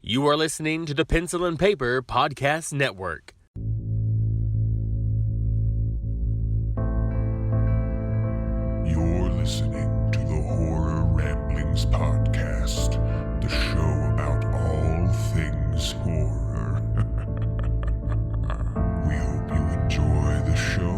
You are listening to the Pencil and Paper Podcast Network. You're listening to the Horror Ramblings podcast, the show about all things horror. We hope you enjoy the show.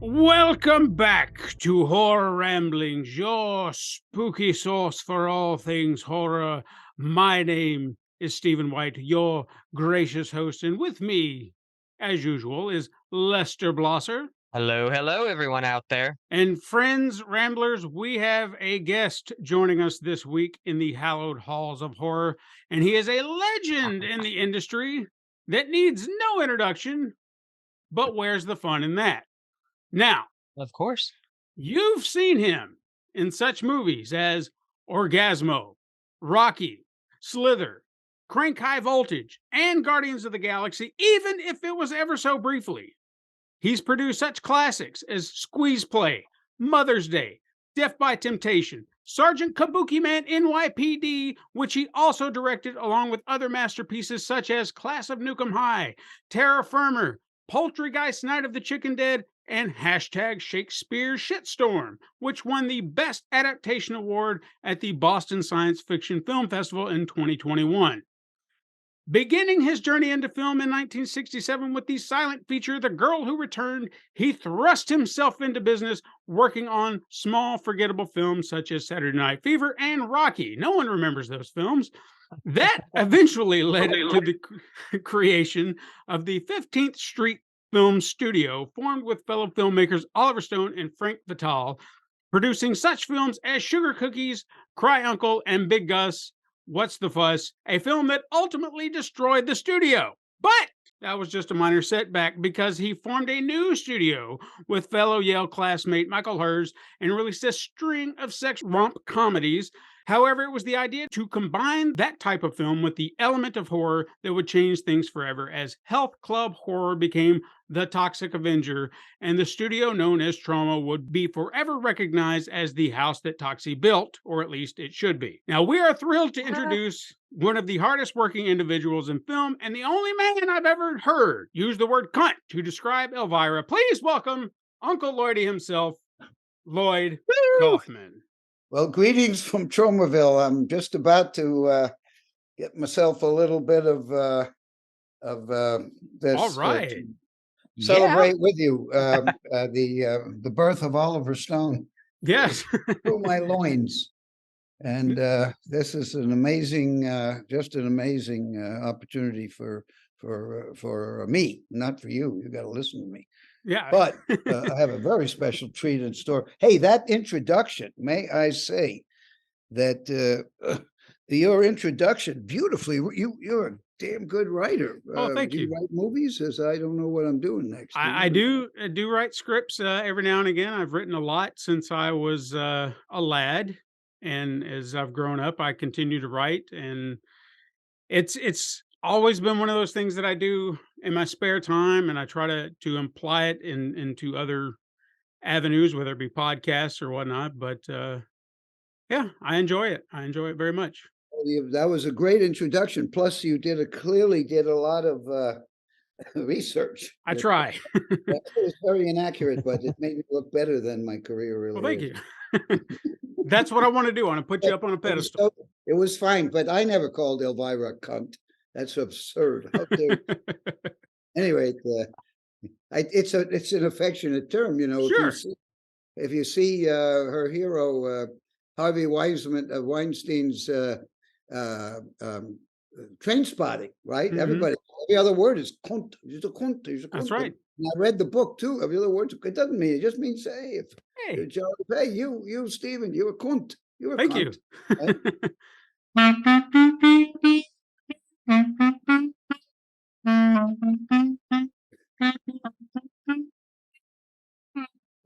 Welcome back to Horror Ramblings, your spooky source for all things horror. My name is Stephen White, your gracious host, and with me, as usual, is Lester Blosser. Hello, everyone out there. And friends, Ramblers, we have a guest joining us this week in the hallowed halls of horror, and he is a legend in the industry that needs no introduction, but where's the fun in that? Now, Of course. you've seen him in such movies as Orgasmo, Rocky, Slither, Crank High Voltage, and Guardians of the Galaxy, even if it was ever so briefly. He's produced such classics as Squeeze Play, Mother's Day, Death by Temptation, Sergeant Kabuki Man NYPD, which he also directed along with other masterpieces such as Class of Nukem High, Terra Firma, Poltergeist Night of the Chicken Dead, and hashtag Shakespeare's Shitstorm, which won the Best Adaptation Award at the Boston Science Fiction Film Festival in 2021. Beginning his journey into film in 1967 with the silent feature The Girl Who Returned, he thrust himself into business working on small, forgettable films such as Saturday Night Fever and Rocky. No one remembers those films. That eventually led to the creation of the 15th Street Film Studio, formed with fellow filmmakers Oliver Stone and Frank Vital, producing such films as Sugar Cookies, Cry Uncle, and Big Gus, What's the Fuss, a film that ultimately destroyed the studio. But that was just a minor setback because he formed a new studio with fellow Yale classmate Michael Hers and released a string of sex romp comedies. However, it was the idea to combine that type of film with the element of horror that would change things forever as Health Club Horror became the Toxic Avenger, and the studio known as Trauma would be forever recognized as the house that Toxie built, or at least it should be. Now, we are thrilled to introduce one of the hardest working individuals in film, and the only man I've ever heard use the word cunt to describe Elvira. Please welcome Uncle Lloydie himself, Lloyd Kaufman. Well, greetings from Tromaville. I'm just about to get myself a little bit of this. All right. To celebrate with you the birth of Oliver Stone Yes. through my loins, and this is an amazing, just an amazing opportunity for me, not for you. You got to listen to me. Yeah. But I have a very special treat in store. Hey, that introduction, may I say that your introduction beautifully, you're a damn good writer. Oh, thank do you. Write movies? As I don't know what I'm doing next. I do write scripts every now and again. I've written a lot since I was a lad, and as I've grown up, I continue to write, and it's always been one of those things that I do in my spare time, and I try to imply it into other avenues, whether it be podcasts or whatnot. But yeah, I enjoy it. I enjoy it very much. That was a great introduction. Plus, you clearly did a lot of research. I try. It was very inaccurate, but it made me look better than my career really Well, thank is. you. That's what I want to do. I want to put you up on a pedestal. It was fine, but I never called Elvira a cunt. That's absurd. How dare Anyway, it's an affectionate term, you know. Sure. If you see her hero, Harvey Weinstein's Train Spotting, right? Mhm. Every other word is cunt. He's a cunt. He's a cunt. That's right. And I read the book too. Every other word, it doesn't mean, it just means, hey, Hey, hey, you, Stephen, you're a cunt. You're a thank cunt. you.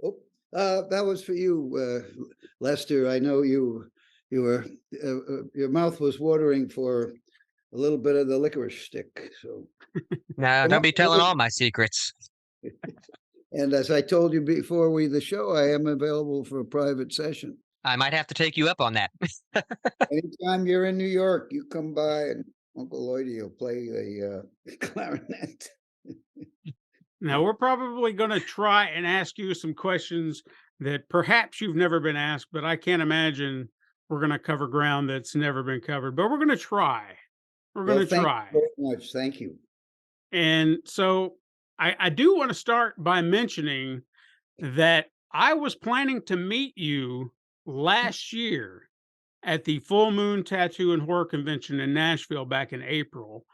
Oh, that was for you, Lester. I know you were your mouth was watering for a little bit of the licorice stick. So No, don't be telling all my secrets. And as I told you before the show, I am available for a private session. I might have to take you up on that. Anytime you're in New York, you come by and Uncle Lloydie will play the clarinet. Now, we're probably going to try and ask you some questions that perhaps you've never been asked, but I can't imagine we're going to cover ground that's never been covered. But we're going to try. We're Well, going to thank try. you very much. Thank you. And so I do want to start by mentioning that I was planning to meet you last year at the Full Moon Tattoo and Horror Convention in Nashville back in April.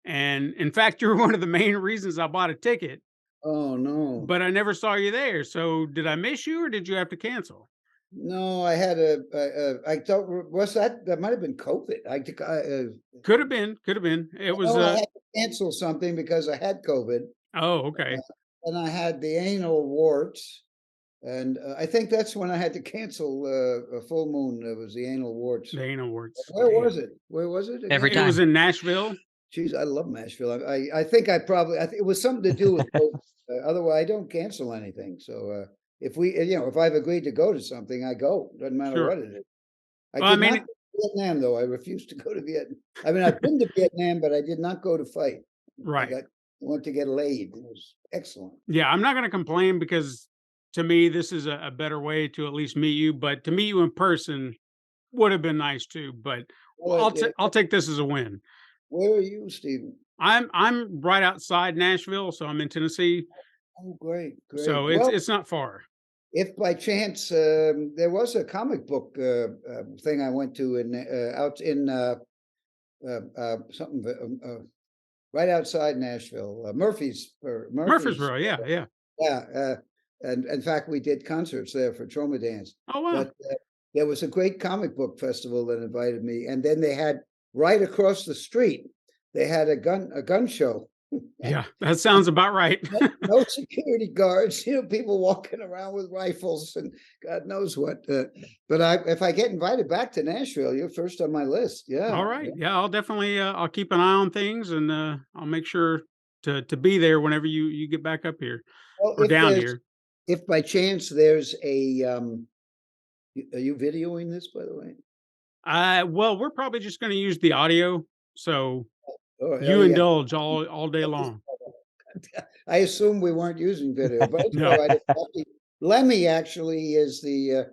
And in fact, you're one of the main reasons I bought a ticket, Oh, no. but I never saw you there. So did I miss you or did you have to cancel? No, I had I thought, was that might have been COVID. Could have been, could have been. It was, I had to cancel something because I had COVID oh, okay. and I had the anal warts. And I think that's when I had to cancel a full moon. It was the anal warts. The anal warts. Where Damn. was it? Where was it? Every again? It was time. in Nashville. Jeez, I love Nashville. I think I probably, it was something to do with COVID. Otherwise, I don't cancel anything. So if if I've agreed to go to something, I go. Doesn't matter Sure. what it is. I Well, I did mean, not go to Vietnam, though. I refused to go to Vietnam. I mean, I've been to Vietnam, but I did not go to fight. right. I went to get laid. It was excellent. Yeah, I'm not going to complain because to me, this is a better way to at least meet you. But to meet you in person would have been nice too. But Well, I'll take this as a win. where are you, Stephen? I'm right outside Nashville, so I'm in Tennessee. Oh, great, great. So Well, it's not far. if by chance there was a comic book thing I went to out in something right outside Nashville, Murfreesboro, yeah, yeah. Yeah, and in fact, we did concerts there for Troma Dance. Oh wow. But there was a great comic book festival that invited me, and then they had right across the street, they had a gun show. Yeah, that sounds about right. No security guards, people walking around with rifles and God knows what. But if I get invited back to Nashville, you're first on my list. Yeah. All right. Yeah, I'll definitely I'll keep an eye on things and I'll make sure to be there whenever you get back up here Well, or down here. if by chance there's a are you videoing this, by the way? Well, we're probably just going to use the audio, so Oh, hell you yeah. indulge all day long. I assume we weren't using video, but No. Lemmy actually is the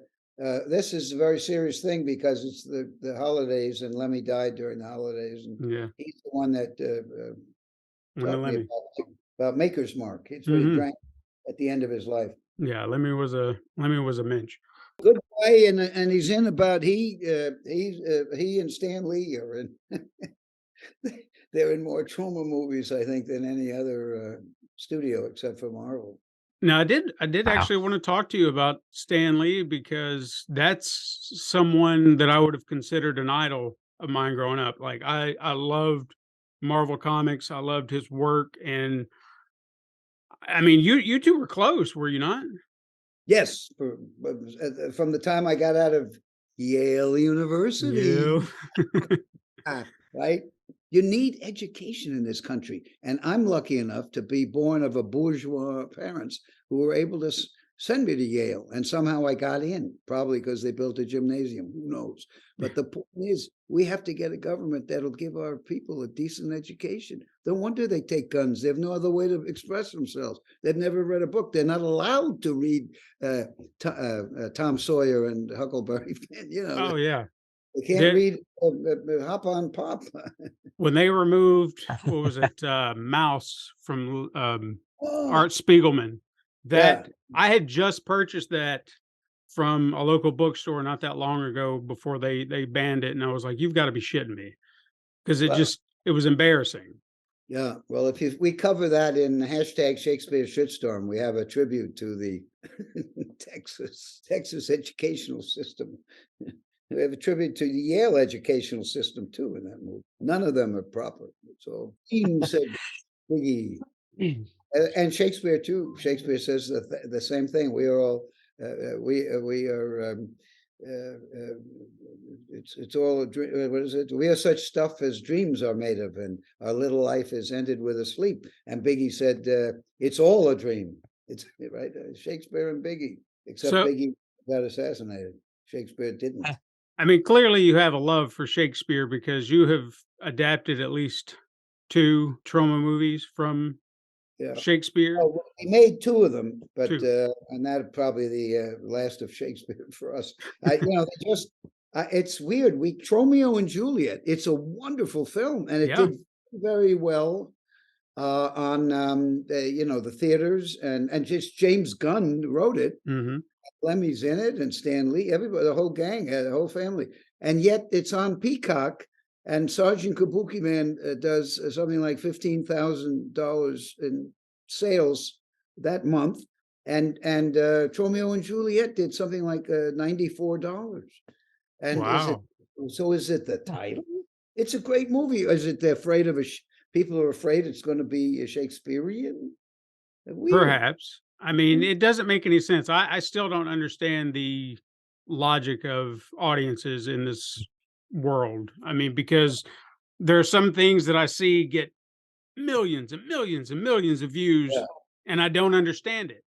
this is a very serious thing because it's the holidays and Lemmy died during the holidays and Yeah, he's the one that when the taught me Lemmy. about Maker's Mark. It's what he Mhm. drank at the end of his life. Yeah, Lemmy was a Minch. Good guy, and he's in about he and Stan Lee are in. They're in more Troma movies, I think, than any other studio except for Marvel. Now, I did Wow. actually want to talk to you about Stan Lee because that's someone that I would have considered an idol of mine growing up. Like I loved Marvel Comics. I loved his work, and I mean, you two were close, were you not? Yes, from the time I got out of Yale University, right? You need education in this country. And I'm lucky enough to be born of a bourgeois parents who were able to send me to Yale. And somehow I got in, probably because they built a gymnasium, who knows? But the point is, we have to get a government that'll give our people a decent education. No wonder they take guns. They have no other way to express themselves. They've never read a book. They're not allowed to read Tom Sawyer and Huckleberry Finn, Oh yeah. They can't They're- read Hop on Pop. When they removed what was it, Mouse from Oh, Art Spiegelman, that yeah. I had just purchased that from a local bookstore not that long ago before they banned it, and I was like, "You've got to be shitting me," because Well- it was embarrassing. Yeah, well, we cover that in hashtag Shakespeare Shitstorm, we have a tribute to the Texas educational system. We have a tribute to the Yale educational system too in that movie. None of them are proper. So Dean said, Biggie. And Shakespeare too. Shakespeare says the same thing. We are all we are. It's all a dream. What is it? We are such stuff as dreams are made of, and our little life is ended with a sleep. And Biggie said, "It's all a dream." It's right. Shakespeare and Biggie, except So, Biggie got assassinated. Shakespeare didn't. I mean, clearly you have a love for Shakespeare because you have adapted at least 2 Troma movies from Yeah. Shakespeare. Oh, well, he made 2 of them, but 2. and that probably the last of Shakespeare for us. They just it's weird. Romeo and Juliet. It's a wonderful film, and it Yeah. did very well on the theaters, and just James Gunn wrote it. Mhm. Lemmy's in it, and Stan Lee, everybody, the whole gang, the whole family, and yet it's on Peacock. And Sergeant Kabuki Man does something like $15,000 in sales that month, and Romeo and Juliet did something like $94. And Wow. is it the title? It's a great movie. Is it they're afraid of people are afraid it's going to be a Shakespearean? Weird. Perhaps. I mean, it doesn't make any sense. I still don't understand the logic of audiences in this world. I mean, because there are some things that I see get millions and millions and millions of views, Yeah. and I don't understand it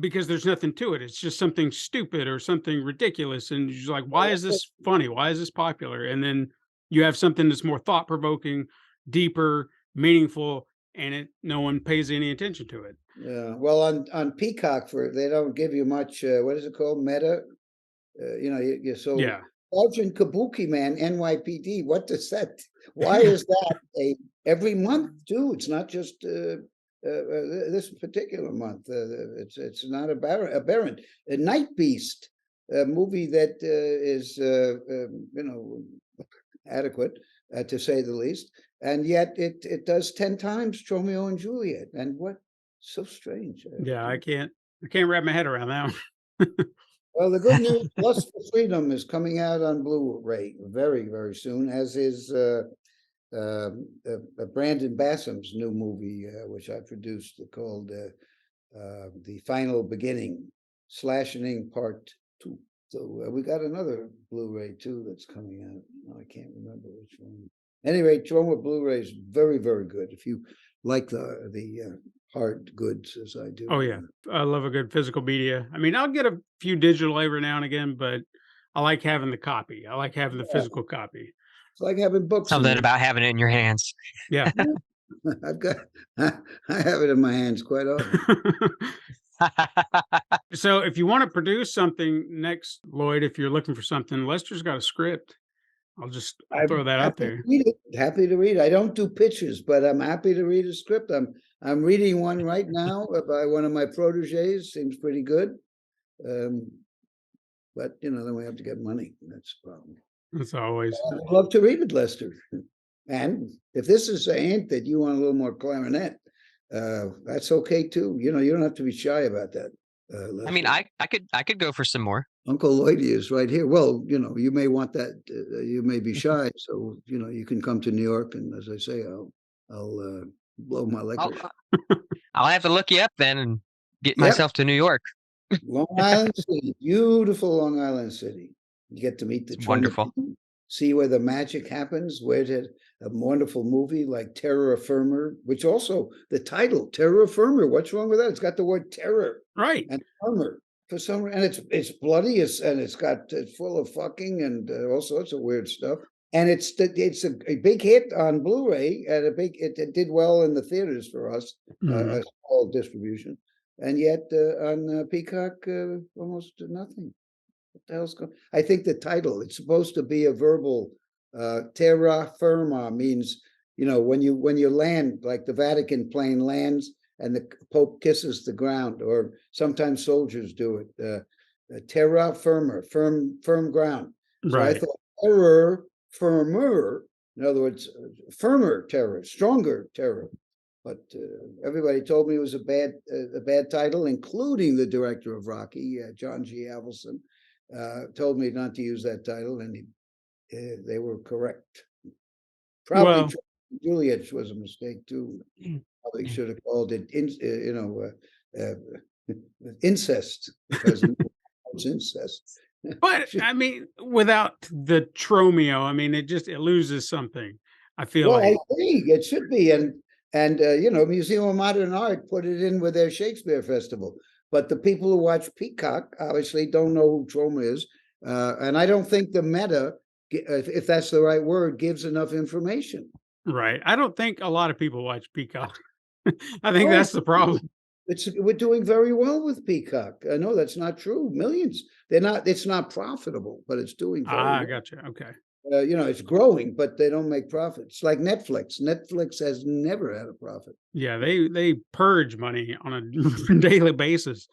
because there's nothing to it. It's just something stupid or something ridiculous. And you're just like, why is this funny? Why is this popular? And then you have something that's more thought provoking, deeper, meaningful, and no one pays any attention to it. Yeah. Well, on Peacock, they don't give you much. What is it called? Meta. So Yeah. Sergeant Kabuki Man, NYPD. What does that? Why is that every month too? It's not just this particular month. It's not aberrant. A Night Beast, a movie that is adequate to say the least, and yet it does 10 times Romeo and Juliet. And what? So strange. Yeah, I can't wrap my head around that one. Well, the good news, Lust for Freedom is coming out on Blu-ray very, very soon, as is Brandon Bassam's new movie, which I produced, called The Final Beginning, Slashing Part 2. So we got another Blu-ray too that's coming out. I can't remember which one. Anyway, Troma Blu-ray is very, very good. If you like the hard goods as I do. Oh yeah, I love a good physical media. I mean, I'll get a few digital every now and again, but I like having the copy. I like having the physical copy. It's like having books. Something about having it in your hands. Yeah. I have it in my hands quite often. So if you want to produce something next, Lloyd, if you're looking for something, Lester's got a script. I'll throw that out there. Happy to read. I don't do pitches, but I'm happy to read a script. I'm reading one right now by one of my proteges. Seems pretty good. But then we have to get money. That's the problem. That's always. I'd love to read it, Lester. And if this is a hint that you want a little more clarinet, that's okay too. You don't have to be shy about that. I mean, I could go for some more. Uncle Lloyd is right here. Well, you may want that. You may be shy, so you can come to New York, and as I say, I'll blow my liquor. I'll have to look you up then and get myself to New York. Long Island City, beautiful Long Island City. You get to meet the Wonderful. See where the magic happens. Where did a wonderful movie like Terror Firmer, which also the title Terror Firmer. What's wrong with that? It's got the word terror Right. and firmer for some reason, and it's bloody, it's full of fucking and all sorts of weird stuff. And it's a big hit on Blu-ray, and it did well in the theaters for us, a small distribution, and yet on Peacock almost nothing. What the hell's going? I think the title, it's supposed to be a verbal. Terra firma means when you land, like the Vatican plane lands and the Pope kisses the ground, or sometimes soldiers do it. Terra firma, firm ground. So Right. I thought terror firmer, in other words, firmer terror, stronger terror. But everybody told me it was a bad title, including the director of Rocky, John G. Avildsen, told me not to use that title, and they were correct. Probably Juliet was a mistake too. Probably should have called it incest, because it's incest. But I mean, without the Tromeo, I mean, it loses something. I feel Well, like. I think it should be, and And Museum of Modern Art put it in with their Shakespeare Festival. But the people who watch Peacock obviously don't know who Troma is. And I don't think the meta, if that's the right word, gives enough information. Right. I don't think a lot of people watch Peacock. I think Oh, that's the problem. we're doing very well with Peacock. I know that's not true. Millions. It's not profitable, but it's doing very well. Gotcha. Okay. It's growing, but they don't make profits. Like Netflix. Netflix has never had a profit. Yeah, they purge money on a daily basis.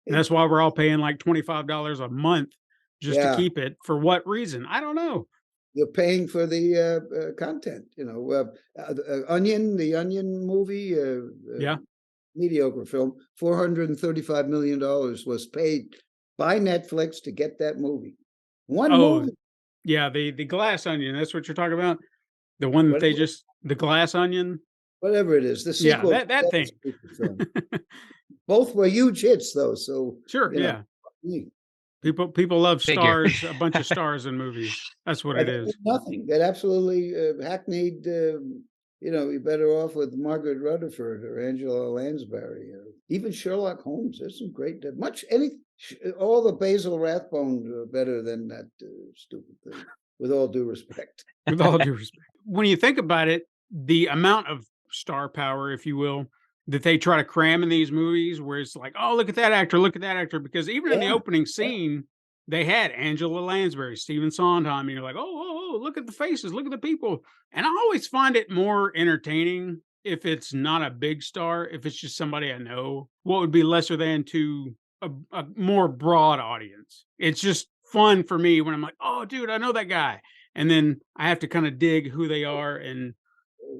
And that's why we're all paying like $25 a month just to Yeah. keep it. For what reason? I don't know. You're paying for the content. The Onion movie, Yeah. mediocre film, $435 million was paid by Netflix to get that movie. One Oh, movie. yeah, the Glass Onion. That's what you're talking about. The one that Whatever, the Glass Onion. whatever it is, the Yeah, sequel. to that thing. stupid film. Both were huge hits, though. So Sure. Yeah. People love Figure. stars, a bunch of stars in movies. That's what it That is. did nothing. That absolutely hackneyed. You're better off with Margaret Rutherford or Angela Lansbury, or even Sherlock Holmes. There's some great, all the Basil Rathbone are better than that stupid thing. With all due respect. With all due respect. When you think about it, the amount of star power, if you will, that they try to cram in these movies, where it's like, oh, look at that actor, because even in the Yeah, opening scene, they had Angela Lansbury, Stephen Sondheim, and you're like, oh, look at the faces, look at the people. And I always find it more entertaining if it's not a big star, if it's just somebody I know, what would be lesser than to a more broad audience. It's just fun for me when I'm like, oh, dude, I know that guy. And then I have to kind of dig who they are. And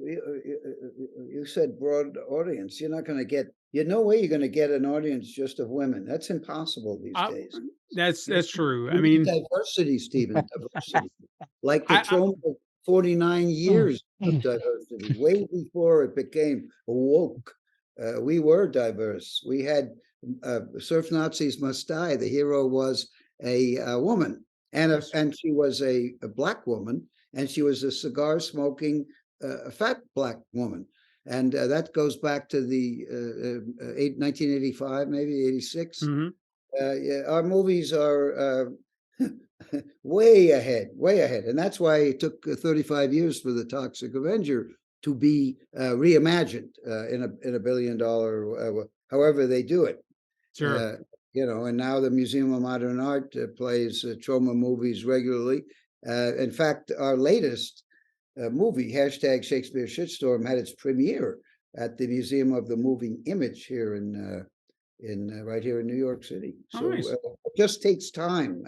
You said broad audience. You're not going to get. No way you're going to get an audience just of women. That's impossible these days. that's true. I You need mean, diversity, Stephen. Diversity, like the I, Troma 49 years of diversity, way before it became woke. We were diverse. We had Surf Nazis Must Die. The hero was a woman, and she was a black woman, and she was a cigar smoking a fat black woman. And that goes back to the 1985, maybe 86. mhm. Our movies are way ahead. And that's why it took 35 years for The Toxic Avenger to be reimagined in a $1 billion, however they do it. Sure. And now the Museum of Modern Art plays Troma movies regularly. In fact, our latest movie, hashtag Shakespeare Shitstorm, had its premiere at the Museum of the Moving Image here in right here in New York City. So Nice. it just takes time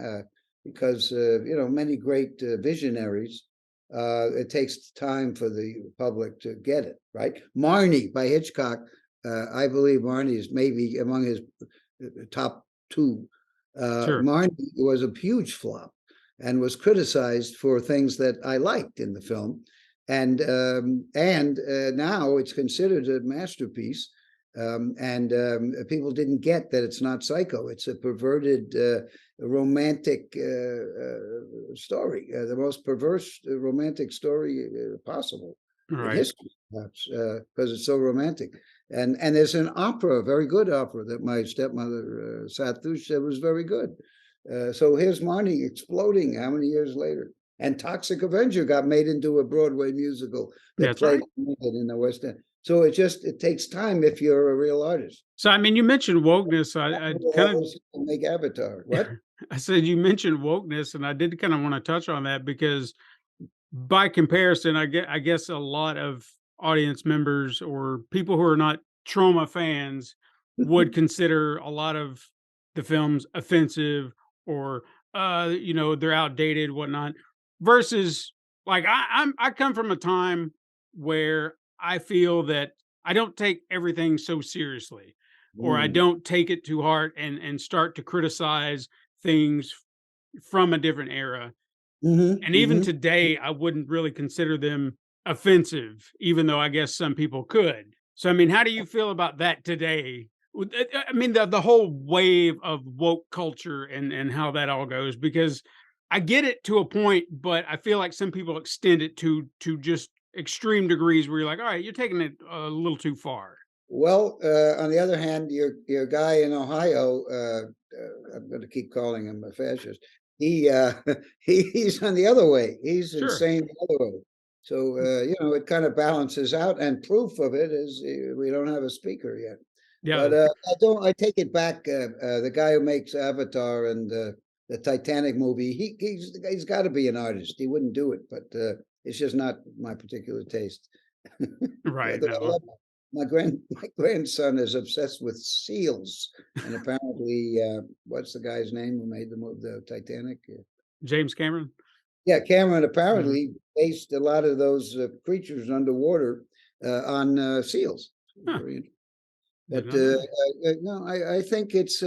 because many great visionaries. It takes time for the public to get it right. Marnie by Hitchcock. I believe Marnie is maybe among his top two. Sure. Marnie was a huge flop and was criticized for things that I liked in the film, and now it's considered a masterpiece. People didn't get that it's not Psycho. It's a perverted romantic story, the most perverse romantic story possible in Right. history, perhaps, because it's so romantic. And there's an opera, a very good opera that my stepmother sat through. She said was very good. So here's Marnie exploding how many years later? And Toxic Avenger got made into a Broadway musical that That's played right. in the West End. So it takes time if you're a real artist. So, I mean, you mentioned wokeness. I kind of make Avatar. What? I said you mentioned wokeness, and I did kind of want to touch on that because, by comparison, I guess a lot of audience members or people who are not Troma fans would consider a lot of the films offensive or they're outdated, whatnot. Versus, like, I come from a time where I feel that I don't take everything so seriously, or I Mm. don't take it to heart and start to criticize things from a different era. Mhm, And even mhm. today, I wouldn't really consider them offensive, even though I guess some people could. So, I mean, how do you feel about that today? I mean, the whole wave of woke culture and how that all goes, because I get it to a point, but I feel like some people extend it to just extreme degrees where you're like, all right, you're taking it a little too far. Well, on the other hand, your guy in Ohio, I'm going to keep calling him a fascist. He he's on the other way. He's Sure. insane the other way. So it kind of balances out. And proof of it is we don't have a speaker yet. Yeah. But I take it back. The guy who makes Avatar and the Titanic movie, he's got to be an artist. He wouldn't do it, but it's just not my particular taste. Right. Although I No. love my grandson is obsessed with seals, and apparently, what's the guy's name who made the Titanic? James Cameron. Yeah, Cameron apparently based a lot of those creatures underwater on seals. Huh. Very interesting. Did But not know that. no, I think it's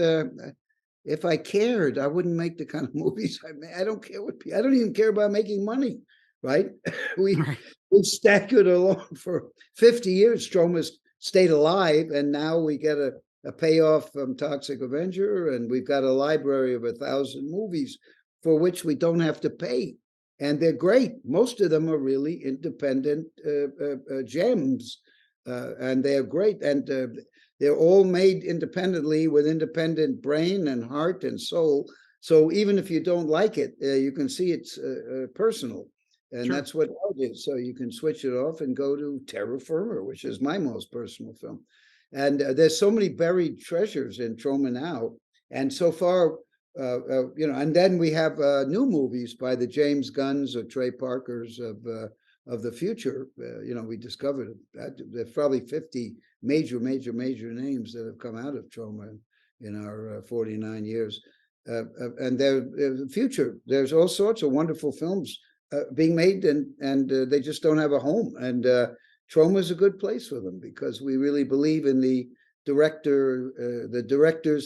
if I cared, I wouldn't make the kind of movies I make. I don't care I don't even care about making money, right? We've staggered along for 50 years. Stroma's stayed alive, and now we get a payoff from Toxic Avenger, and we've got a library of 1,000 movies for which we don't have to pay. And they're great. Most of them are really independent gems, and they're great. And they're all made independently with independent brain and heart and soul. So even if you don't like it, you can see it's personal. And Sure. that's what art is. So you can switch it off and go to Terra Firma, which is my most personal film. And there's so many buried treasures in Troma now. And so far, and then we have new movies by the James Gunns or Trey Parkers of the future. We discovered that there's probably 50 major names that have come out of Troma in our 49 years. And there's the future. There's all sorts of wonderful films being made, and they just don't have a home. And Troma is a good place for them because we really believe in the director's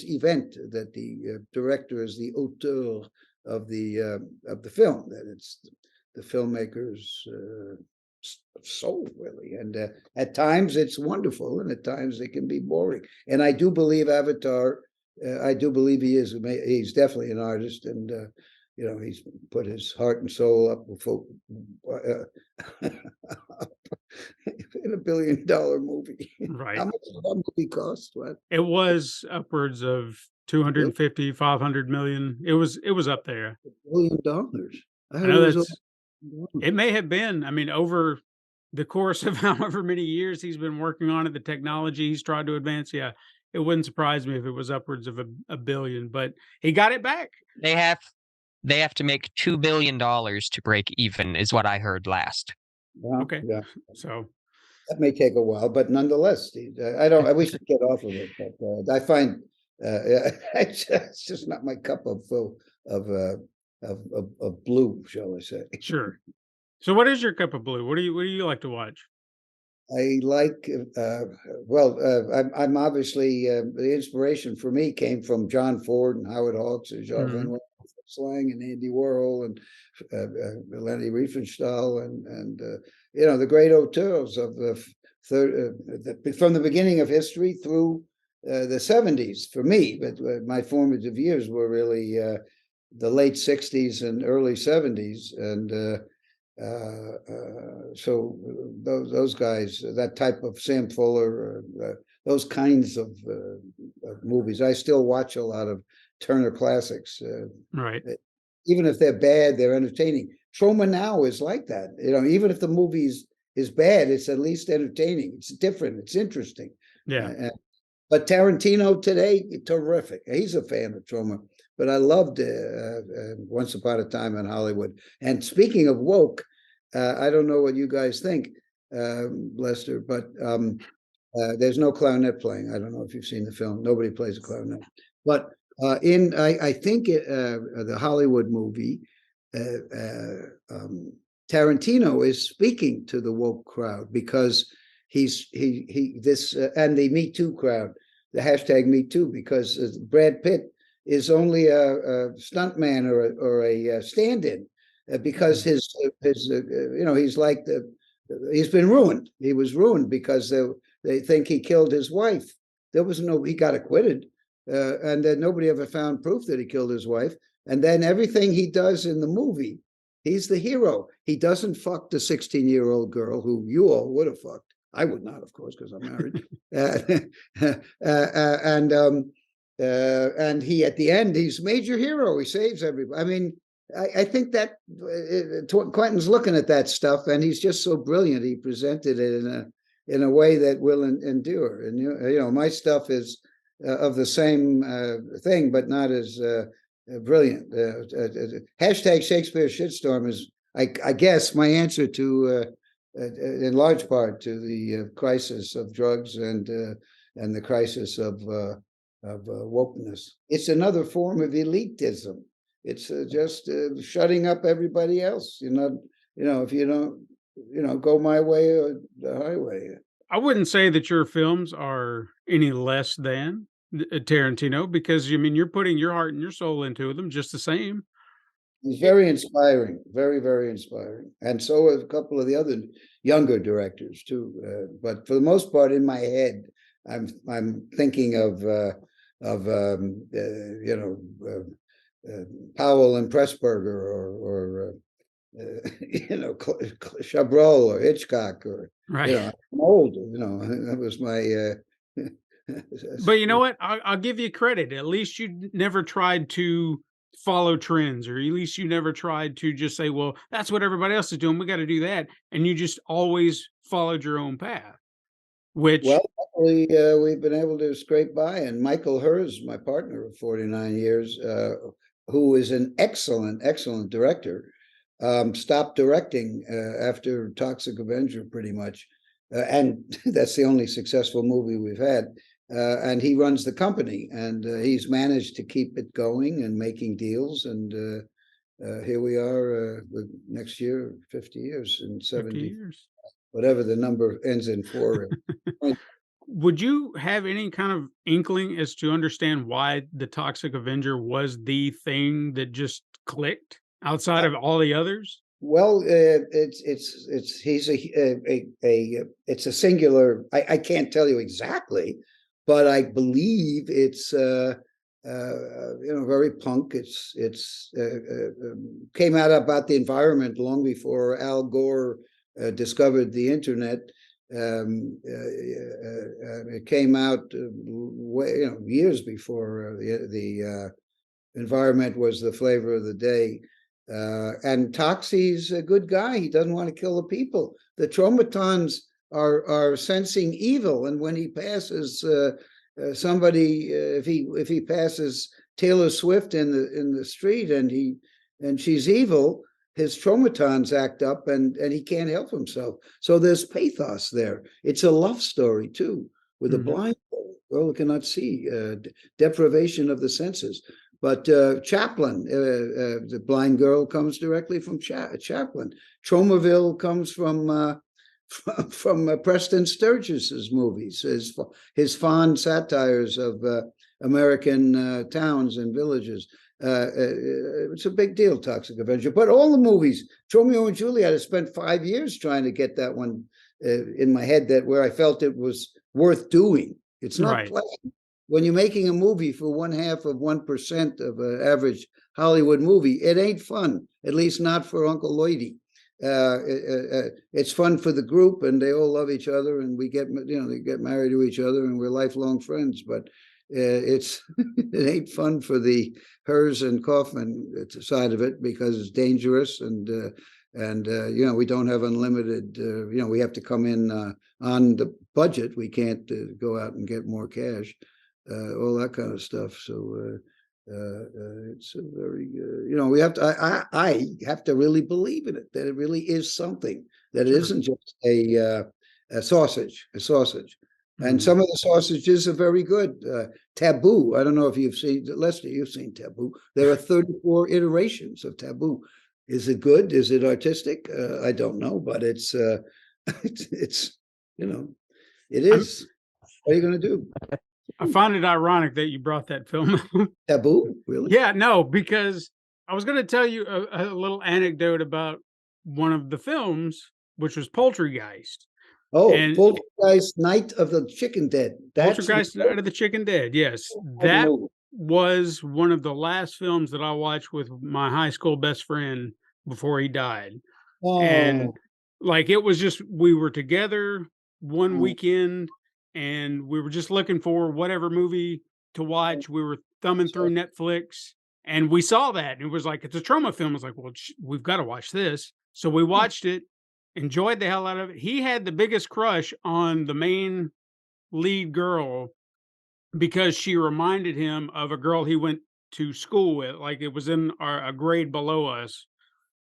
event, that the director is the auteur of the film, that it's the filmmaker's soul, really. And at times it's wonderful, and at times it can be boring. And I do believe Avatar. I do believe he's definitely an artist, and he's put his heart and soul up in $1 billion movie. Right. How much did that movie cost? What? It was upwards of 250, 500 million. It was up there. $1 billion. I know it may have been. I mean, over the course of however many years he's been working on it, the technology he's tried to advance. Yeah, it wouldn't surprise me if it was upwards of a billion, but he got it back. They have to make $2 billion to break even, is what I heard last. Well, Okay. yeah, So that may take a while, but nonetheless, I we should get off of it. But I find it's just not my cup of blue, shall I say? sure. So what is your cup of blue? What do you like to watch? I like, I'm obviously, the inspiration for me came from John Ford and Howard Hawks and Jean Renoir, Slang and Andy Warhol and Lenny Riefenstahl and the great auteurs of from the beginning of history through the 70s for me. But my formative years were really the late 60s and early 70s. And so those guys, that type of Sam Fuller, those kinds of movies. I still watch a lot of Turner Classics. Right. Even if they're bad, they're entertaining. Troma now is like that. Even if the movie is bad, it's at least entertaining. It's different. It's interesting. Yeah. But Tarantino today, terrific. He's a fan of Troma. But I loved Once Upon a Time in Hollywood. And speaking of woke, I don't know what you guys think, Lester, but there's no clarinet playing. I don't know if you've seen the film. Nobody plays a clarinet. But I think the Hollywood movie, Tarantino is speaking to the woke crowd because and the Me Too crowd, the hashtag Me Too, because Brad Pitt is only a stuntman or a stand-in because he's like he's been ruined. He was ruined because they think he killed his wife. He got acquitted, and then nobody ever found proof that he killed his wife. And then everything he does in the movie He's the hero. He doesn't fuck the 16-year-old girl who you all would have fucked. I would not, of course, because I'm married. And he, at the end, he's major hero. He saves everybody. I mean, I think that Quentin's looking at that stuff, and he's just so brilliant. He presented it in a way that will endure. And you know, my stuff is of the same thing, but not as brilliant. Hashtag Shakespeare shitstorm is, I guess, my answer to, in large part, to the crisis of drugs and the crisis of wokeness. It's another form of elitism. It's just shutting up everybody else. If you don't, go my way or the highway. I wouldn't say that your films are any less than Tarantino, because you're putting your heart and your soul into them just the same. He's very inspiring, very, very inspiring, and so are a couple of the other younger directors too. But for the most part, in my head, I'm thinking of Powell and Pressburger, or Chabrol or Hitchcock, or Right. I'm old. That was my. But you know what? I'll give you credit. At least you never tried to follow trends, or at least you never tried to just say, well, that's what everybody else is doing, we got to do that. And you just always followed your own path, which... Well, luckily, we've been able to scrape by. And Michael Hers, my partner of 49 years, who is an excellent, excellent director, stopped directing after Toxic Avenger, pretty much. And that's the only successful movie we've had. And he runs the company, and he's managed to keep it going and making deals. And here we are next year, 50 years and 70 years. Whatever the number ends in 4. Would you have any kind of inkling as to understand why the Toxic Avenger was the thing that just clicked outside of all the others? Well, it's a singular. I can't tell you exactly, but I believe it's very punk. It's came out about the environment long before Al Gore discovered the internet. It came out years before the environment was the flavor of the day. And Toxie's a good guy. He doesn't want to kill the people. The Tromatons are sensing evil, and when he passes somebody, if he passes Taylor Swift in the street and she's evil, his Tromatons act up, and he can't help himself. So there's pathos there. It's a love story too, with a blind girl who cannot see, deprivation of the senses. But Chaplin, the blind girl, comes directly from Chaplin. Tromaville comes from Preston Sturges's movies, his fond satires of American towns and villages. It's a big deal, Toxic Avenger. But all the movies, Romeo and Juliet, I spent 5 years trying to get that one in my head, that where I felt it was worth doing. It's not play. When you're making a movie for 0.1% of an average Hollywood movie, it ain't fun, at least not for Uncle Lloydie. It's fun for the group, and they all love each other, and they get married to each other, and we're lifelong friends. But it ain't fun for the Hers and Kaufman side of it, because it's dangerous, and we don't have unlimited. We have to come in on the budget. We can't go out and get more cash. All that kind of stuff. So it's a very, we have to. I have to really believe in it, that it really is something, that it isn't just a sausage. And some of the sausages are very good. Taboo. I don't know if you've seen, Lester. You've seen Taboo. There are 34 iterations of Taboo. Is it good? Is it artistic? I don't know, but it's it is. What are you going to do? I find it ironic that you brought that film up. Taboo, really? Yeah, no, because I was going to tell you a little anecdote about one of the films, which was Poultrygeist. Oh, Poultrygeist, Night of the Chicken Dead. Poultrygeist, Night of the Chicken Dead, yes. That was one of the last films that I watched with my high school best friend before he died. And Oh, like it was just we were together one mm, weekend and we were just looking for whatever movie to mm, watch. We were thumbing so through Netflix and we saw that. And it was like, it's a trauma film. I was like, well, we've got to watch this. So we watched it, enjoyed the hell out of it. He had the biggest crush on the main lead girl because she reminded him of a girl he went to school with. Like it was in a grade below us.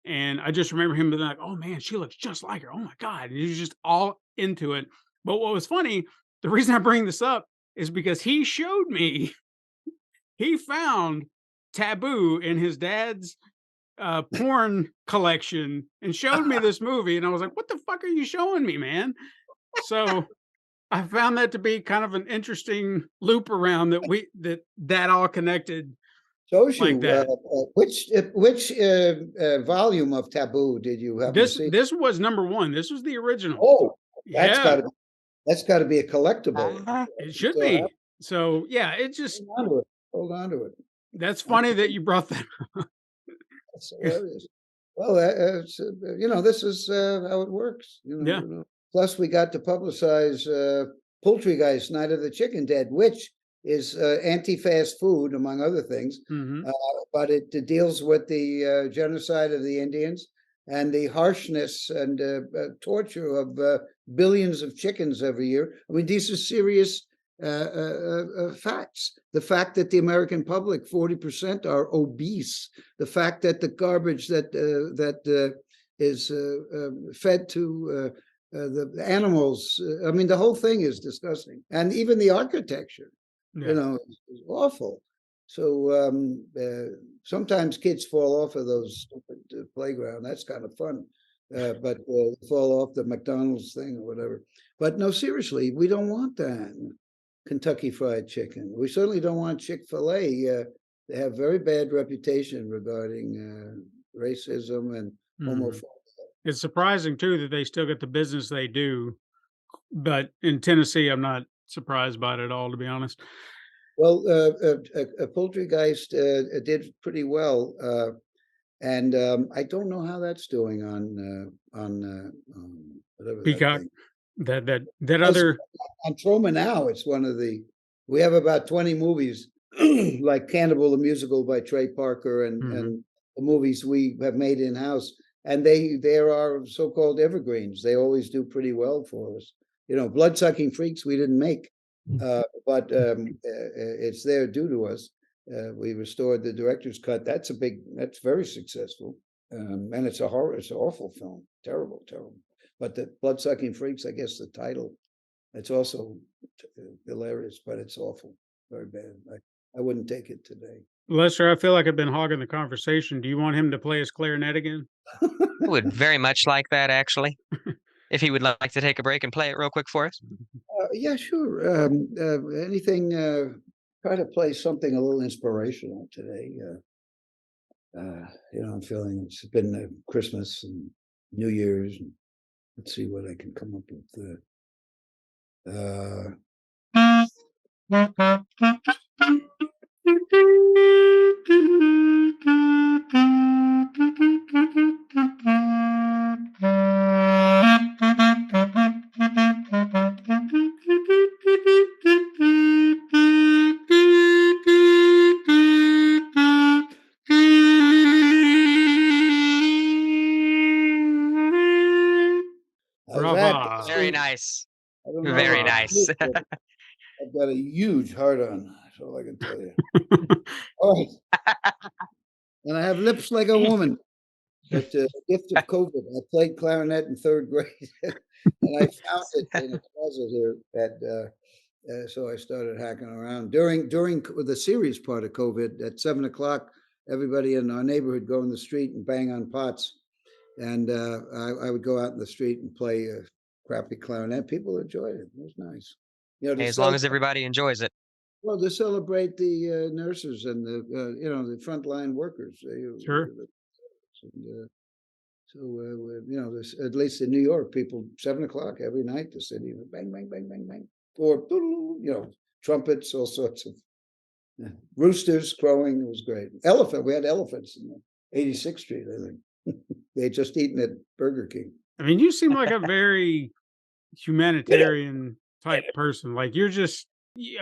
And I just remember him being like, "Oh man, she looks just like her. Oh my god!" And he was just all into it. But what was funny, the reason I bring this up is because he showed me he found Taboo in his dad's porn collection and showed me this movie, and I was like, "What the fuck are you showing me, man?" So I found that to be kind of an interesting loop around that all connected shows like you that. which volume of Taboo did you happen to see? This was number one. This was the original. Oh, that's Yeah. got to that's got to be a collectible. It You should still have be. So, yeah, it just hold on to it. Hold on to it. that's That's funny that you brought that. That's hilarious. Well, this is how it works. Yeah. Plus, we got to publicize Poultrygeist Night of the Chicken Dead, which is anti-fast food, among other things. Mhm. But it deals with the genocide of the Indians and the harshness and torture of billions of chickens every year. I mean, these are serious facts. The fact that the American public, 40%, are obese. The fact that the garbage that is fed to the animals. I mean, the whole thing is disgusting, and even the architecture, Yeah. is awful. So sometimes kids fall off of those stupid playground. That's kind of fun, but fall off the McDonald's thing or whatever. But no, seriously, we don't want that. Kentucky Fried Chicken. We certainly don't want Chick-fil-A. They have very bad reputation regarding racism and Mhm. homophobia. It's surprising too that they still get the business they do, but in Tennessee, I'm not surprised by it at all, to be honest. Well, Poultrygeist did pretty well, and I don't know how that's doing on whatever that Peacock, thing. that Yes, other on Troma now, it's one of the. We have about 20 movies, like Cannibal the Musical by Trey Parker, and Mhm. the movies we have made in house, and there are so-called evergreens. They always do pretty well for us. Blood-Sucking Freaks we didn't make, but it's there due to us. We restored the director's cut. That's very successful, and it's it's an awful film, terrible, terrible. But the Blood-Sucking Freaks, I guess the title, it's also hilarious, but it's awful, very bad. I wouldn't take it today. Lester, I feel like I've been hogging the conversation. Do you want him to play his clarinet again? I would very much like that, actually. If he would like to take a break and play it real quick for us. Yeah, sure. Anything? Try to play something a little inspirational today. I'm feeling it's been Christmas and New Year's. And let's see what I can come up with. How's that? Brava. Very nice. I don't know Very what Brava. nice. I've got a huge heart on. That's all I can tell you. All right. And I have lips like a woman. But the gift of COVID, I played clarinet in third grade, and I found it in a closet here. So I started hacking around during the serious part of COVID. At 7 o'clock, everybody in our neighborhood go in the street and bang on pots, and I would go out in the street and play a crappy clarinet. People enjoyed it. It was nice. Hey, as long as everybody enjoys it. Well, to celebrate the nurses and the frontline workers. Sure. And, there's, at least in New York, people 7 o'clock every night, the city bang, bang, bang, bang, bang, or trumpets, all sorts of roosters crowing. It was great. We had elephants in 86th Street, I think. They just eaten at Burger King. I mean, you seem like a very humanitarian type person. Like I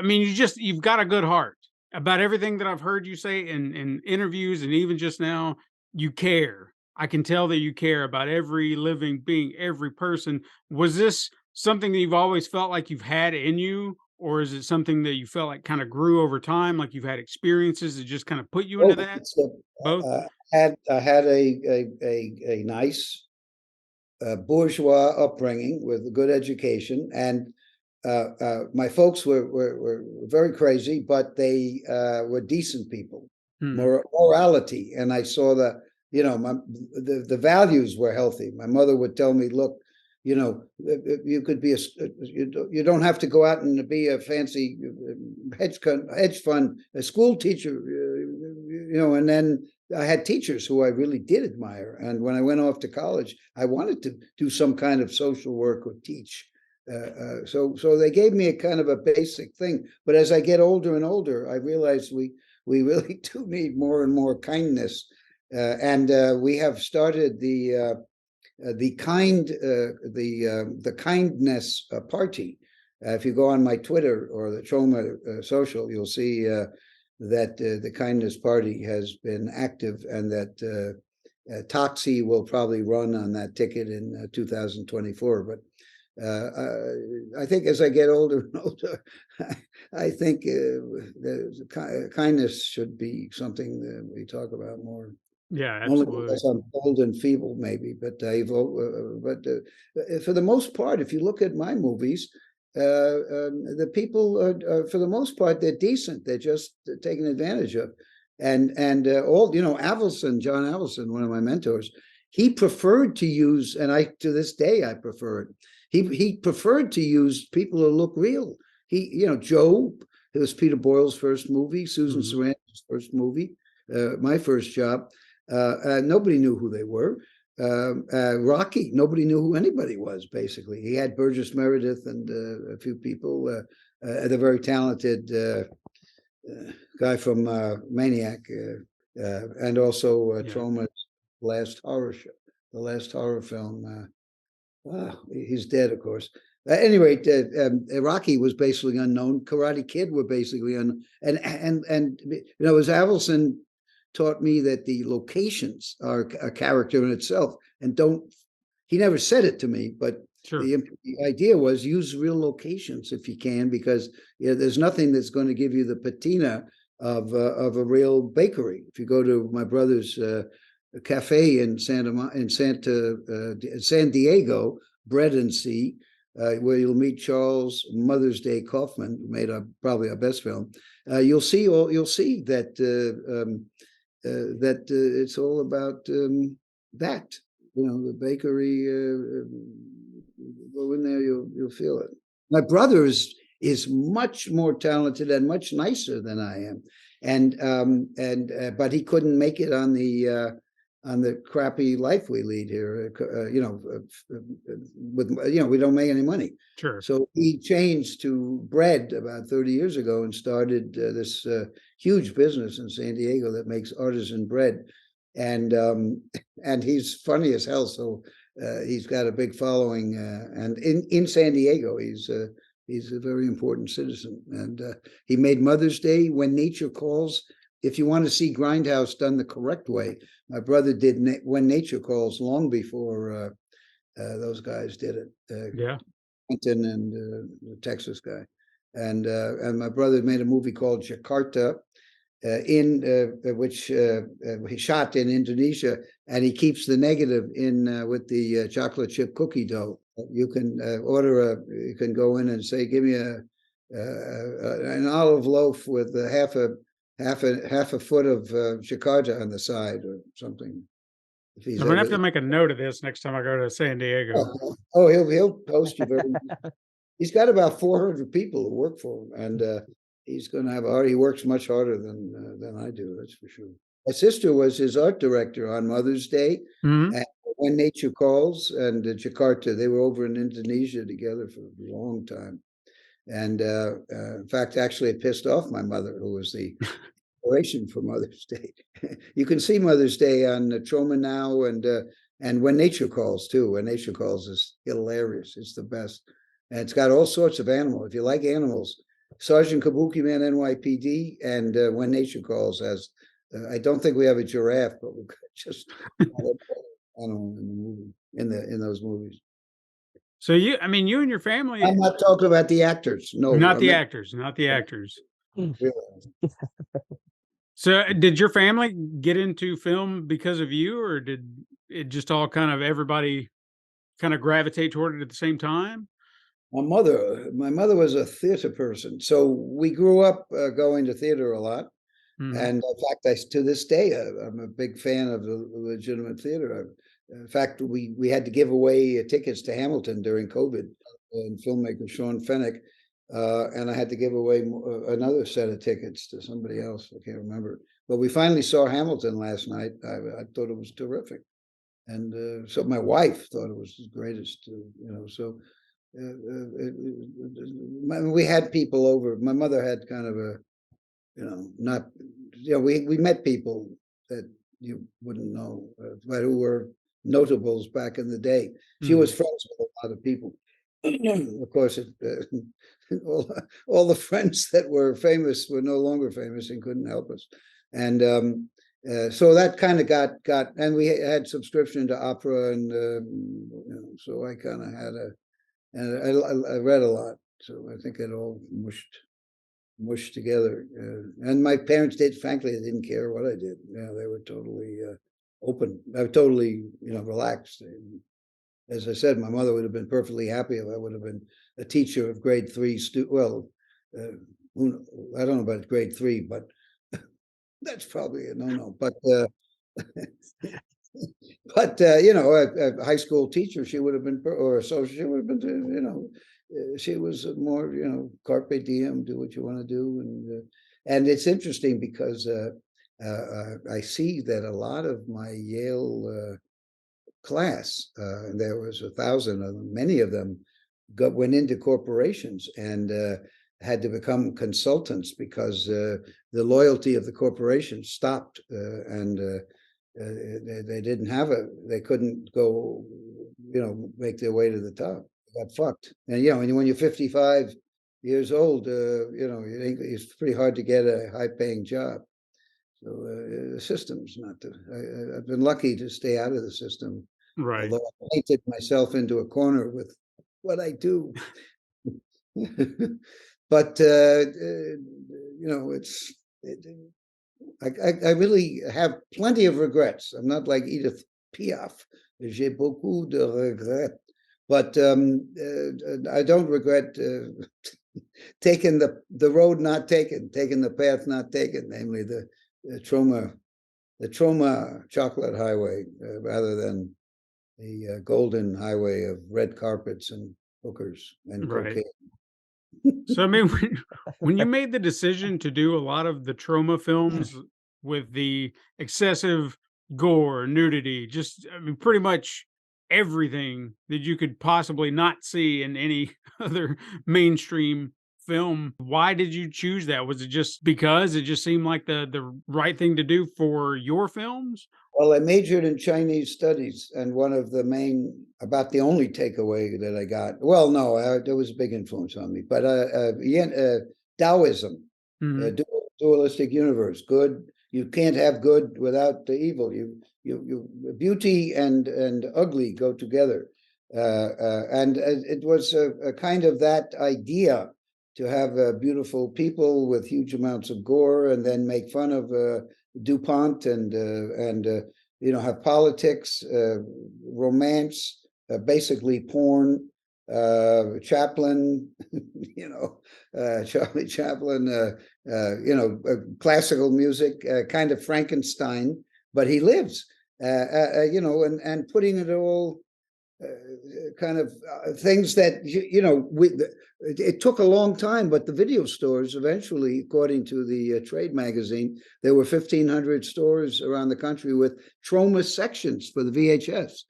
mean, you've got a good heart. About everything that I've heard you say in interviews and even just now, you care. I can tell that you care about every living being, every person. Was this something that you've always felt like you've had in you? Or is it something that you felt like kind of grew over time, like you've had experiences that just kind of put you into that? Both? I had a nice bourgeois upbringing with a good education, and my folks were very crazy, but they were decent people, morality, and I saw the values were healthy. My mother would tell me, look, you could be you don't have to go out and be a fancy hedge fund, a school teacher, and then I had teachers who I really did admire. And when I went off to college, I wanted to do some kind of social work or teach. So they gave me a kind of a basic thing. But as I get older and older, I realize we really do need more and more kindness. And we have started the kindness party. If you go on my Twitter or the Troma social, you'll see that the kindness party has been active, and that Toxie will probably run on that ticket in 2024. But I think as I get older and older, I think kindness should be something that we talk about more. Yeah, absolutely. Only because I'm old and feeble, maybe. But for the most part, if you look at my movies, the people are, for the most part, they're decent. They're just taken advantage of. And all, John Avildsen, one of my mentors, he preferred to use, and to this day I prefer it. He preferred to use people who look real. Joe, it was Peter Boyle's first movie, Susan Sarandon's first movie, my first job. Nobody knew who they were. Rocky, nobody knew who anybody was, basically. He had Burgess Meredith and a few people, the very talented guy from Maniac, and also Troma's last horror show, the last horror film. He's dead, of course. At any rate, Rocky was basically unknown. Karate Kid were basically unknown. And as Avildsen taught me that the locations are a character in itself, and he never said it to me, but the idea was use real locations if you can, because there's nothing that's going to give you the patina of a real bakery. If you go to my brother's cafe in San Diego, Bread and Sea, where you'll meet Charles Mother's Day Kaufman, who made probably our best film, you'll see that that it's all about that. The bakery. Go in there, you'll feel it. My brother is much more talented and much nicer than I am, but he couldn't make it on the crappy life we lead here. We don't make any money. Sure. So he changed to bread about 30 years ago and started this huge business in San Diego that makes artisan bread, and he's funny as hell. So he's got a big following, and in San Diego, he's a very important citizen. And he made Mother's Day, When Nature Calls. If you want to see Grindhouse done the correct way, my brother did When Nature Calls long before those guys did it. Clinton and the Texas guy, and my brother made a movie called Jakarta, which he shot in Indonesia, and he keeps the negative in with the chocolate chip cookie dough. You can you can go in and say, give me an olive loaf with half a foot of Jakarta on the side or something. I'm gonna have to make a note of this next time I go to San Diego. He'll post you very. He's got about 400 people who work for him, and he's going to have he works much harder than I do. That's for sure. My sister was his art director on Mother's Day, and When Nature Calls, and Jakarta. They were over in Indonesia together for a long time, and in fact, actually, it pissed off my mother, who was the preparation for Mother's Day. You can see Mother's Day on Troma Now and When Nature Calls too. When Nature Calls is hilarious. It's the best. And it's got all sorts of animals. If you like animals, Sergeant Kabuki Man NYPD and When Nature Calls has. I don't think we have a giraffe, but we've got just animal in the movie in those movies. So you and your family. I'm not talking about the actors. No, not the actors. Really. So did your family get into film because of you, or did it just all kind of everybody kind of gravitate toward it at the same time? My mother was a theater person, so we grew up going to theater a lot. Mhm. And in fact, to this day, I'm a big fan of the legitimate theater. In fact, we had to give away tickets to Hamilton during COVID, and filmmaker Sean Fennick, and I had to give away another set of tickets to somebody else. I can't remember. But we finally saw Hamilton last night. I thought it was terrific. And so my wife thought it was the greatest, so we had people over. My mother had kind of a, not, we met people that you wouldn't know, but who were notables back in the day. She was friends with a lot of people. Of course, all the friends that were famous were no longer famous and couldn't help us. And so that kind of got, and we had subscription to opera, and so I kind of had and I read a lot, so I think it all mushed together. And my parents frankly, they didn't care what I did. They were totally open. I was totally, relaxed. And as I said, my mother would have been perfectly happy if I would have been a teacher of grade 3 I don't know about grade 3, but that's probably a no-no. But a high school teacher, she would have been, or so she would have been, she was more, carpe diem, do what you want to do. And it's interesting because I see that a lot of my Yale class, and there was 1,000 of them, many of them went into corporations and had to become consultants because the loyalty of the corporation stopped, and they couldn't go, make their way to the top. They got fucked. And when you're 55 years old, it's pretty hard to get a high-paying job. So the system's not. I've been lucky to stay out of the system. Right. Although I painted myself into a corner with what I do. But I really have plenty of regrets. I'm not like Edith Piaf. J'ai beaucoup de regrets. But I don't regret taking the road not taken, taking the path not taken, namely the Troma chocolate highway, rather than the golden highway of red carpets and hookers and cocaine. So when you made the decision to do a lot of the Troma films with the excessive gore, nudity, just pretty much everything that you could possibly not see in any other mainstream film, why did you choose that? Was it just because it just seemed like the right thing to do for your films? Well, I majored in Chinese studies, and about the only takeaway that I got, well, no, there was a big influence on me, but Taoism, dualistic universe, good. You can't have good without the evil. You beauty and ugly go together, and it was a kind of that idea to have beautiful people with huge amounts of gore, and then make fun of DuPont and have politics, romance, basically porn, Chaplin, Charlie Chaplin, classical music, kind of Frankenstein, but he lives, and putting it all kind of things that, it took a long time, but the video stores eventually, according to the trade magazine, there were 1,500 stores around the country with Troma sections for the VHS.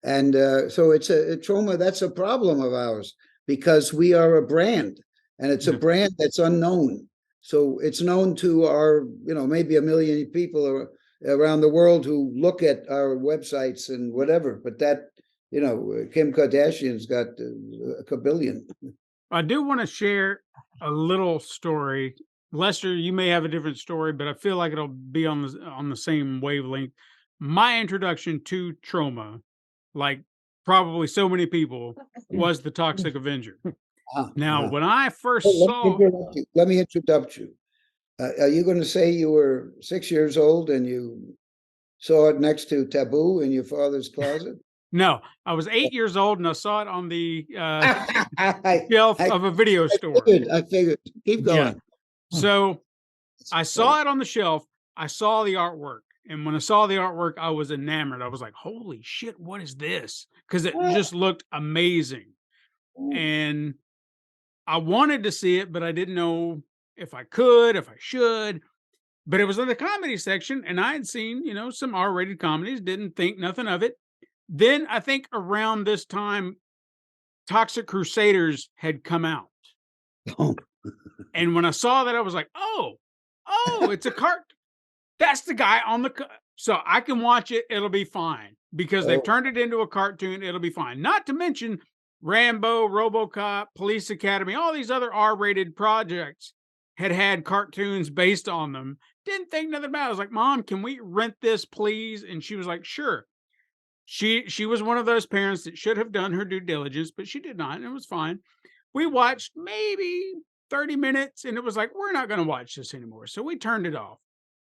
And so it's a Troma, that's a problem of ours, because we are a brand, and it's a brand that's unknown. So it's known to our, maybe 1 million people around the world who look at our websites and whatever. But that, Kim Kardashian's got a kabillion. I do want to share a little story. Lester, you may have a different story, but I feel like it'll be on the same wavelength. My introduction to Troma, like probably so many people, was the Toxic Avenger. Now, when I first saw, let me interrupt you. Are you going to say you were 6 years old and you saw it next to Taboo in your father's closet? no, I was 8 years old and I saw it on the shelf of a video store. I figured. Keep going. Yeah. So I saw it on the shelf. I saw the artwork. And when I saw the artwork, I was enamored. I was like, holy shit, what is this? Because it just looked amazing. And I wanted to see it, but I didn't know if I could, if I should. But it was in the comedy section, and I had seen, some R-rated comedies, didn't think nothing of it. Then I think around this time, Toxic Crusaders had come out. And when I saw that, I was like, oh, it's a cart. That's the guy on the, so I can watch it. It'll be fine because they've turned it into a cartoon. It'll be fine. Not to mention Rambo, RoboCop, Police Academy, all these other R-rated projects had cartoons based on them. Didn't think nothing about it. I was like, Mom, can we rent this, please? And she was like, sure. She was one of those parents that should have done her due diligence, but she did not, and it was fine. We watched maybe 30 minutes, and it was like, we're not going to watch this anymore. So we turned it off.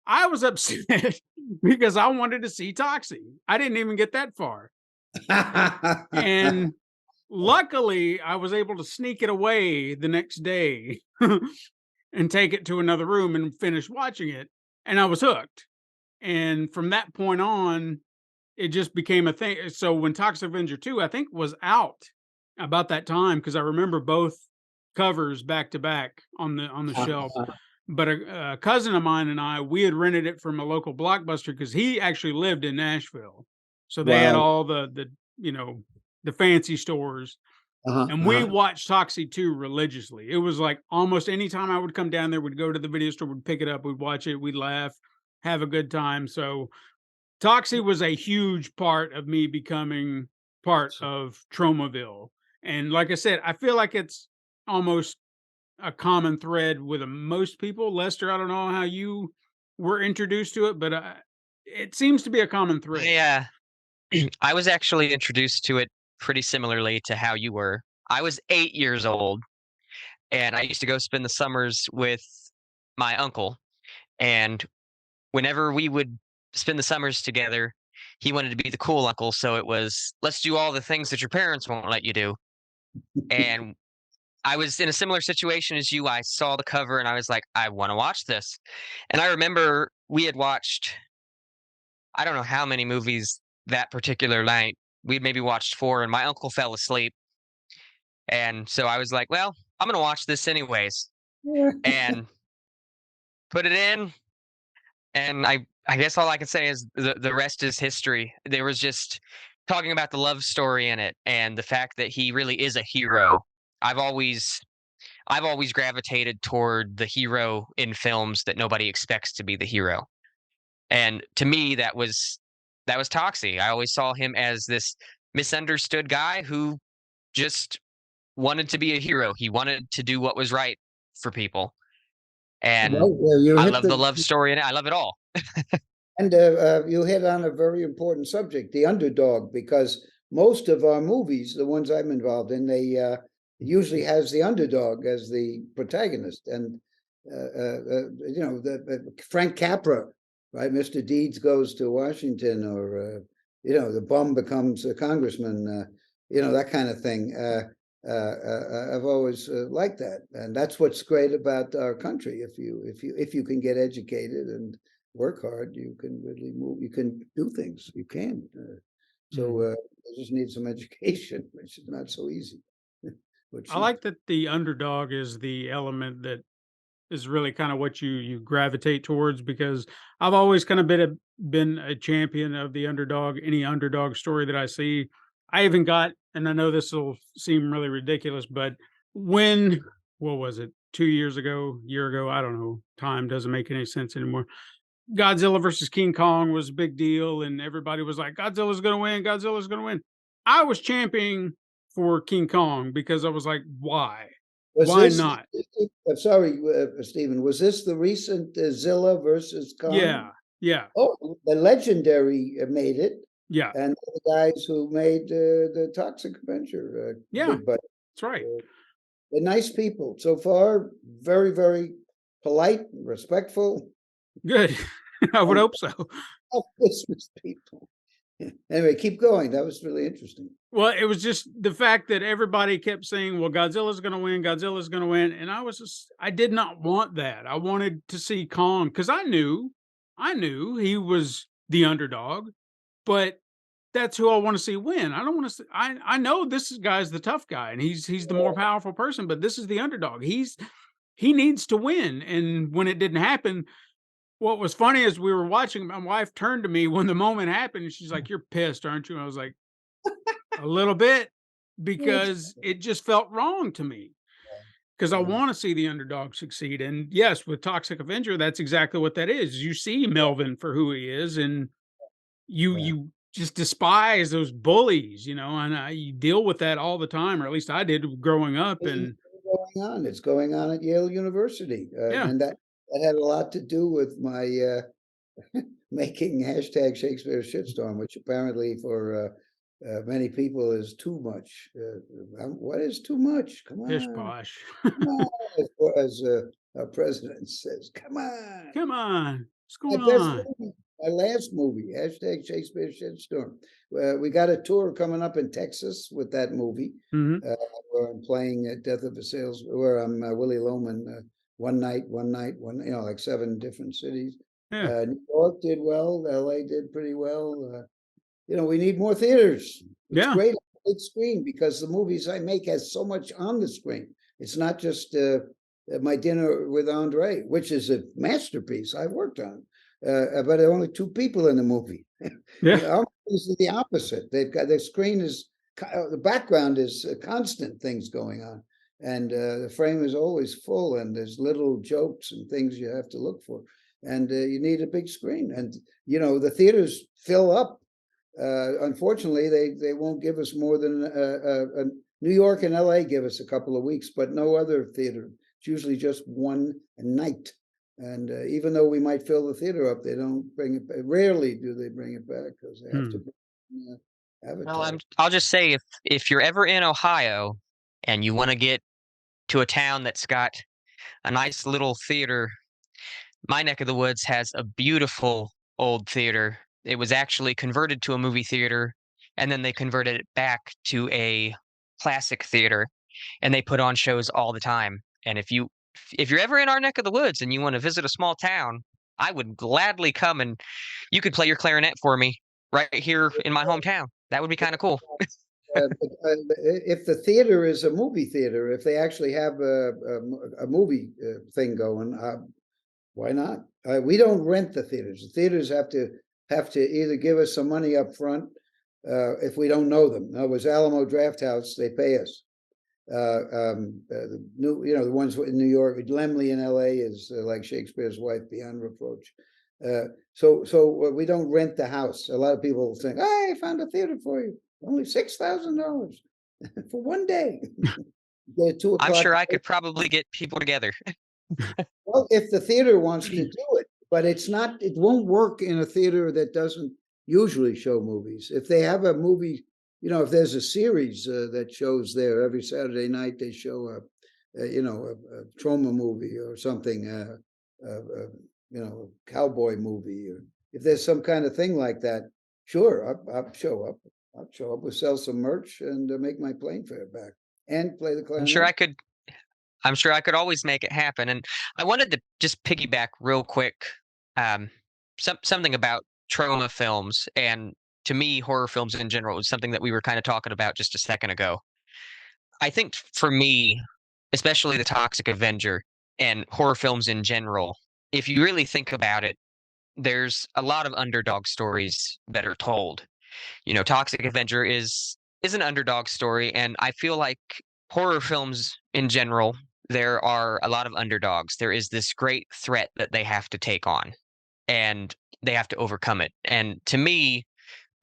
I was upset because I wanted to see Toxie. I didn't even get that far. And luckily, I was able to sneak it away the next day and take it to another room and finish watching it. And I was hooked. And from that point on, it just became a thing. So when Toxic Avenger 2, I think, was out about that time, because I remember both covers back to back on the shelf. But a cousin of mine and we had rented it from a local Blockbuster because he actually lived in Nashville. So they had all the fancy stores. And we watched Toxie 2 religiously. It was like almost any time I would come down there, we'd go to the video store, we'd pick it up, we'd watch it, we'd laugh, have a good time. So Toxie was a huge part of me becoming part of Tromaville. And like I said, I feel like it's almost a common thread with most people. Lester, I don't know how you were introduced to it, but it seems to be a common thread. Yeah. I was actually introduced to it pretty similarly to how you were. I was 8 years old, and I used to go spend the summers with my uncle. And whenever we would spend the summers together, he wanted to be the cool uncle. So it was, let's do all the things that your parents won't let you do. And I was in a similar situation as you. I saw the cover and I was like, I want to watch this. And I remember we had watched, I don't know how many movies that particular night. We'd maybe watched 4, and my uncle fell asleep. And so I was like, well, I'm going to watch this anyways. And put it in. And I guess all I can say is the rest is history. There was just talking about the love story in it and the fact that he really is a hero. I've always gravitated toward the hero in films that nobody expects to be the hero. And to me, that was Toxie. I always saw him as this misunderstood guy who just wanted to be a hero. He wanted to do what was right for people. And I love the love story, and I love it all. And you hit on a very important subject, the underdog, because most of our movies, the ones I'm involved in, they usually has the underdog as the protagonist. And, Frank Capra, right? Mr. Deeds Goes to Washington, or, the bum becomes a congressman, that kind of thing. I've always liked that, and that's what's great about our country. If you can get educated and work hard, you can really move. You can do things. You can. You just need some education, which is not so easy. I like that the underdog is the element that is really kind of what you gravitate towards, because I've always kind of been a champion of the underdog. Any underdog story that I see, I even got, and I know this will seem really ridiculous, but what was it? 2 years ago, year ago, I don't know. Time doesn't make any sense anymore. Godzilla versus King Kong was a big deal, and everybody was like, Godzilla's going to win. Godzilla's going to win. I was championing for King Kong because I was like, why? Was Why this? not? I'm sorry, Stephen. Was this the recent Zilla versus Kong? Yeah. Yeah. Oh, the Legendary made it, Yeah. and the guys who made the Toxic Avenger, Yeah. big budget. That's right. They're nice people so far. Very, very polite, respectful. Good. I would hope so. Business people. Anyway, keep going. That was really interesting. Well, it was just the fact that everybody kept saying, well, Godzilla's going to win. Godzilla's going to win. And I did not want that. I wanted to see Kong because I knew he was the underdog, but that's who I want to see win. I don't want to see, I know this guy's the tough guy and he's the more powerful person, but this is the underdog. He needs to win. And when it didn't happen, what was funny is we were watching, my wife turned to me when the moment happened and she's like, "You're pissed, aren't you?" And I was like, a little bit, because it just felt wrong to me. Because I want to see the underdog succeed. And yes, with Toxic Avenger, that's exactly what that is. You see Melvin for who he is, and you just despise those bullies, and you deal with that all the time, or at least I did growing up. And It's going on at Yale University, and that had a lot to do with my making hashtag Shakespeare shitstorm, which apparently for many people is too much. What is too much? Come pish on, posh. come on, as our president says, come on. Come on. What's going That's on? my last movie, hashtag Shakespeare shitstorm. We got a tour coming up in Texas with that movie, Mhm. where I'm playing Death of a Sales, where I'm Willie Loman, one night, like 7 different cities. Yeah. New York did well, LA did pretty well. We need more theaters. It's Yeah. great on the big screen because the movies I make has so much on the screen. It's not just My Dinner with Andre, which is a masterpiece I worked on, but there are only 2 people in the movie. Yeah. Our movies are the opposite. They've got the screen is the background is constant things going on, and the frame is always full, and there's little jokes and things you have to look for, and you need a big screen, and the theaters fill up. Unfortunately, they won't give us more than New York and LA give us a couple of weeks, but no other theater. It's usually just one night. And even though we might fill the theater up, they don't bring it back. Rarely do they bring it back because they have to Well, advertise. I'll just say if you're ever in Ohio and you want to get to a town that's got a nice little theater, my neck of the woods has a beautiful old theater. It was actually converted to a movie theater, and then they converted it back to a classic theater, and they put on shows all the time. And if you're ever in our neck of the woods and you want to visit a small town, I would gladly come and you could play your clarinet for me right here in my hometown. That would be kind of cool. If the theater is a movie theater, if they actually have a movie thing going, why not? We don't rent the theaters. The theaters have to either give us some money up front if we don't know them. In other words, Alamo Drafthouse, they pay us. The new, the ones in New York, Lemley in LA is like Shakespeare's wife, beyond reproach. So we don't rent the house. A lot of people think, "Hey, I found a theater for you. Only $6,000 for one day." I'm sure I could probably get people together. Well, if the theater wants to do it, but it won't work in a theater that doesn't usually show movies. If they have a movie, if there's a series that shows there every Saturday night, they show a trauma movie or something, a cowboy movie, or if there's some kind of thing like that, sure, I'll show up. We'll sell some merch and make my plane fare back and play the clarinet. I'm sure I could always make it happen. And I wanted to just piggyback real quick, something about trauma films, and to me, horror films in general is something that we were kind of talking about just a second ago. I think for me, especially the Toxic Avenger and horror films in general, if you really think about it, there's a lot of underdog stories that are told. Toxic Avenger is an underdog story, and I feel like horror films in general, there are a lot of underdogs. There is this great threat that they have to take on, and they have to overcome it. And to me,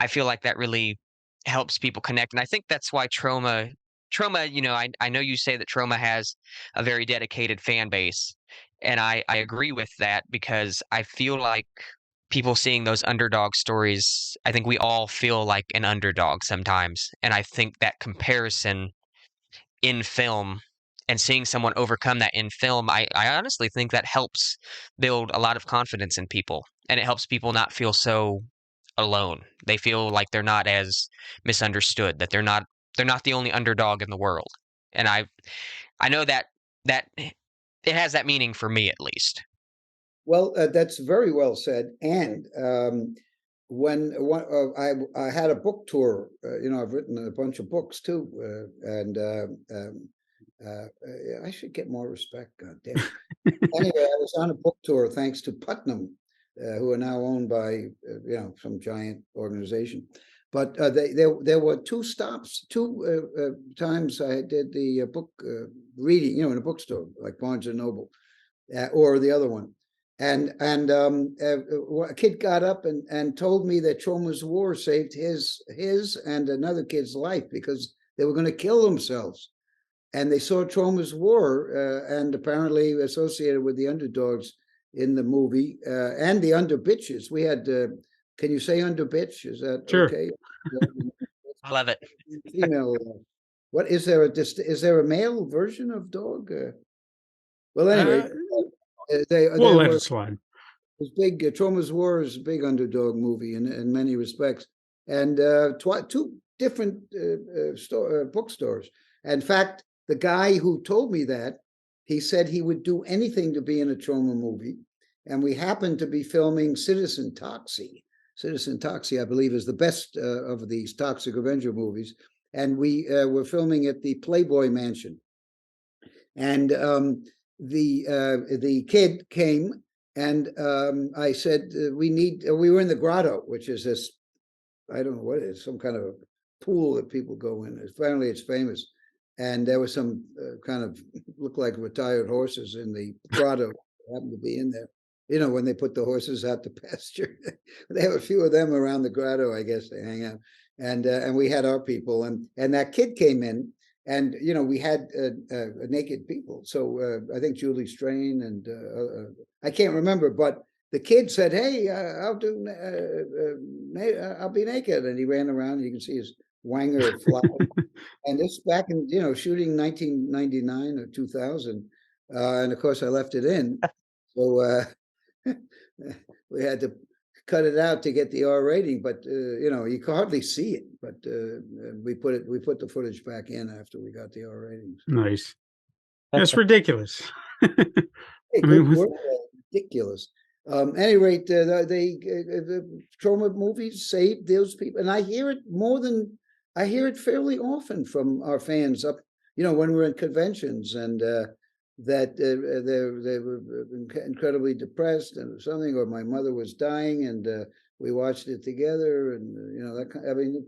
I feel like that really helps people connect. And I think that's why trauma, I know you say that trauma has a very dedicated fan base. And I agree with that because I feel like people seeing those underdog stories, I think we all feel like an underdog sometimes. And I think that comparison in film and seeing someone overcome that in film, I honestly think that helps build a lot of confidence in people. And it helps people not feel so alone. They feel like they're not as misunderstood, that they're not the only underdog in the world. And I know that it has that meaning for me at least. Well, that's very well said. And I had a book tour, I've written a bunch of books too, and I should get more respect. God damn it. Anyway, I was on a book tour thanks to Putnam, who are now owned by some giant organization. But there were two times I did the book reading, in a bookstore like Barnes and Noble, or the other one. And a kid got up and told me that Troma's War saved his and another kid's life because they were going to kill themselves. And they saw Troma's War, and apparently associated with the underdogs in the movie, and the underbitches. We had, can you say underbitch? Is that Sure. okay? I love it. Female. What is there? Is there a male version of dog? Well, anyway, they We'll let were. it slide. It's big. Troma's War is a big underdog movie in many respects, and two different bookstores. In fact, the guy who told me that, he said he would do anything to be in a Troma movie, and we happened to be filming Citizen Toxie. Citizen Toxie, I believe, is the best of these Toxic Avenger movies, and we were filming at the Playboy Mansion, and the kid came. And I said, we were in the grotto, which is this, I don't know what it is, some kind of a pool that people go in. Apparently it's famous. And there was some kind of, looked like retired horses in the grotto, happened to be in there. When they put the horses out to pasture, they have a few of them around the grotto, I guess, they hang out. And we had our people, and that kid came in. And we had naked people. So I think Julie Strain and I can't remember, but the kid said, "Hey, I'll be naked," and he ran around. You can see his wanger fly. And this back in shooting 1999 or 2000, and of course I left it in. So we had to cut it out to get the R rating, but you can hardly see it. But we put the footage back in after we got the R ratings. Nice. That's ridiculous. Hey, good word, ridiculous. Any rate, the Troma movies saved those people, and I hear it fairly often from our fans up, when we're in conventions, and that they were incredibly depressed and something, or my mother was dying, and we watched it together, and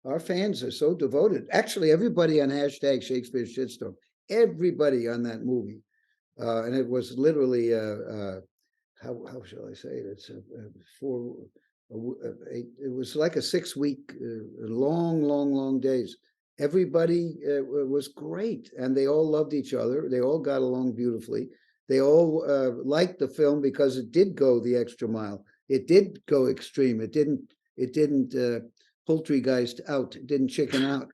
our fans are so devoted. Actually, everybody on hashtag Shakespeare Shitstorm, everybody on that movie, and it was literally how shall I say it? It's it was like a 6-week, long days. Everybody was great, and they all loved each other. They all got along beautifully. They all liked the film because it did go the extra mile. It did go extreme. It didn't poultry guys out. It didn't chicken out.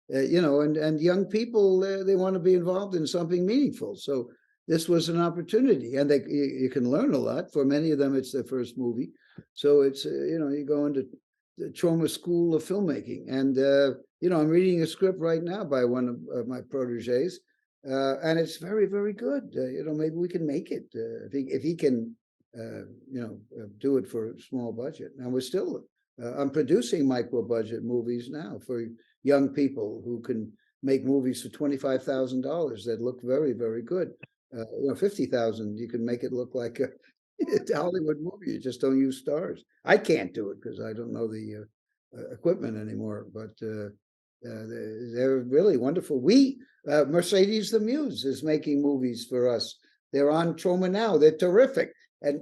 And young people, they want to be involved in something meaningful. So this was an opportunity, and you can learn a lot. For many of them, it's their first movie. So it's you go into the Troma School of Filmmaking, and I'm reading a script right now by one of my proteges, and it's very, very good. Maybe we can make it if he can, do it for a small budget. And we're still, I'm producing micro budget movies now for young people who can make movies for $25,000 that look very, very good. $50,000, you can make it look like a Hollywood movie. You just don't use stars. I can't do it because I don't know the equipment anymore. But They're really wonderful. Mercedes the Muse is making movies for us. They're on Troma now. They're terrific. And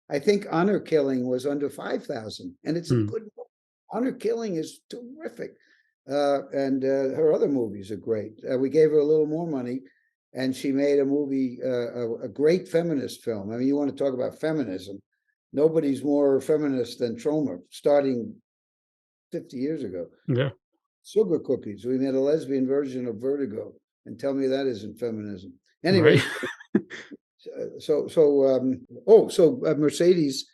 I think Honor Killing was under 5,000, and it's a good movie. Honor Killing is terrific. And her other movies are great. We gave her a little more money, and she made a movie, a great feminist film. I mean, you want to talk about feminism. Nobody's more feminist than Troma, starting 50 years ago. Yeah. Sugar Cookies. We made a lesbian version of Vertigo, and tell me that isn't feminism. Anyway, Right. Mercedes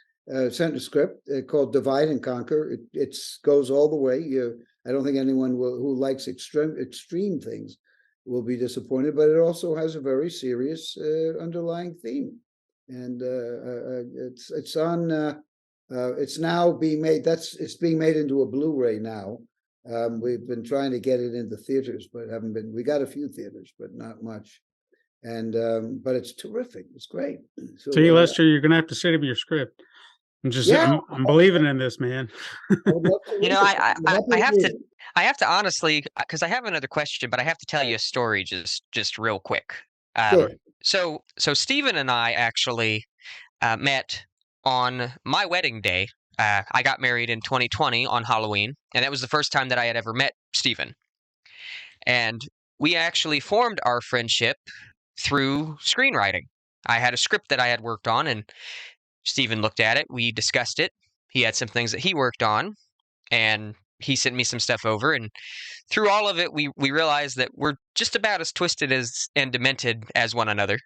sent a script called Divide and Conquer. It goes all the way. I don't think anyone who likes extreme things will be disappointed, but it also has a very serious underlying theme, and it's on. It's now being made. It's being made into a Blu-ray now. We've been trying to get it into theaters, but haven't been. We got a few theaters, but not much. And but it's terrific. It's great. See, Lester, you're gonna have to send him your script. I'm believing in this, man. You know, I have to honestly, because I have another question, but I have to tell you a story just real quick. Sure. So Stephen and I actually met on my wedding day. I got married in 2020 on Halloween, and that was the first time that I had ever met Stephen. And we actually formed our friendship through screenwriting. I had a script that I had worked on, and Stephen looked at it. We discussed it. He had some things that he worked on, and he sent me some stuff over. And through all of it, we realized that we're just about as twisted and demented as one another.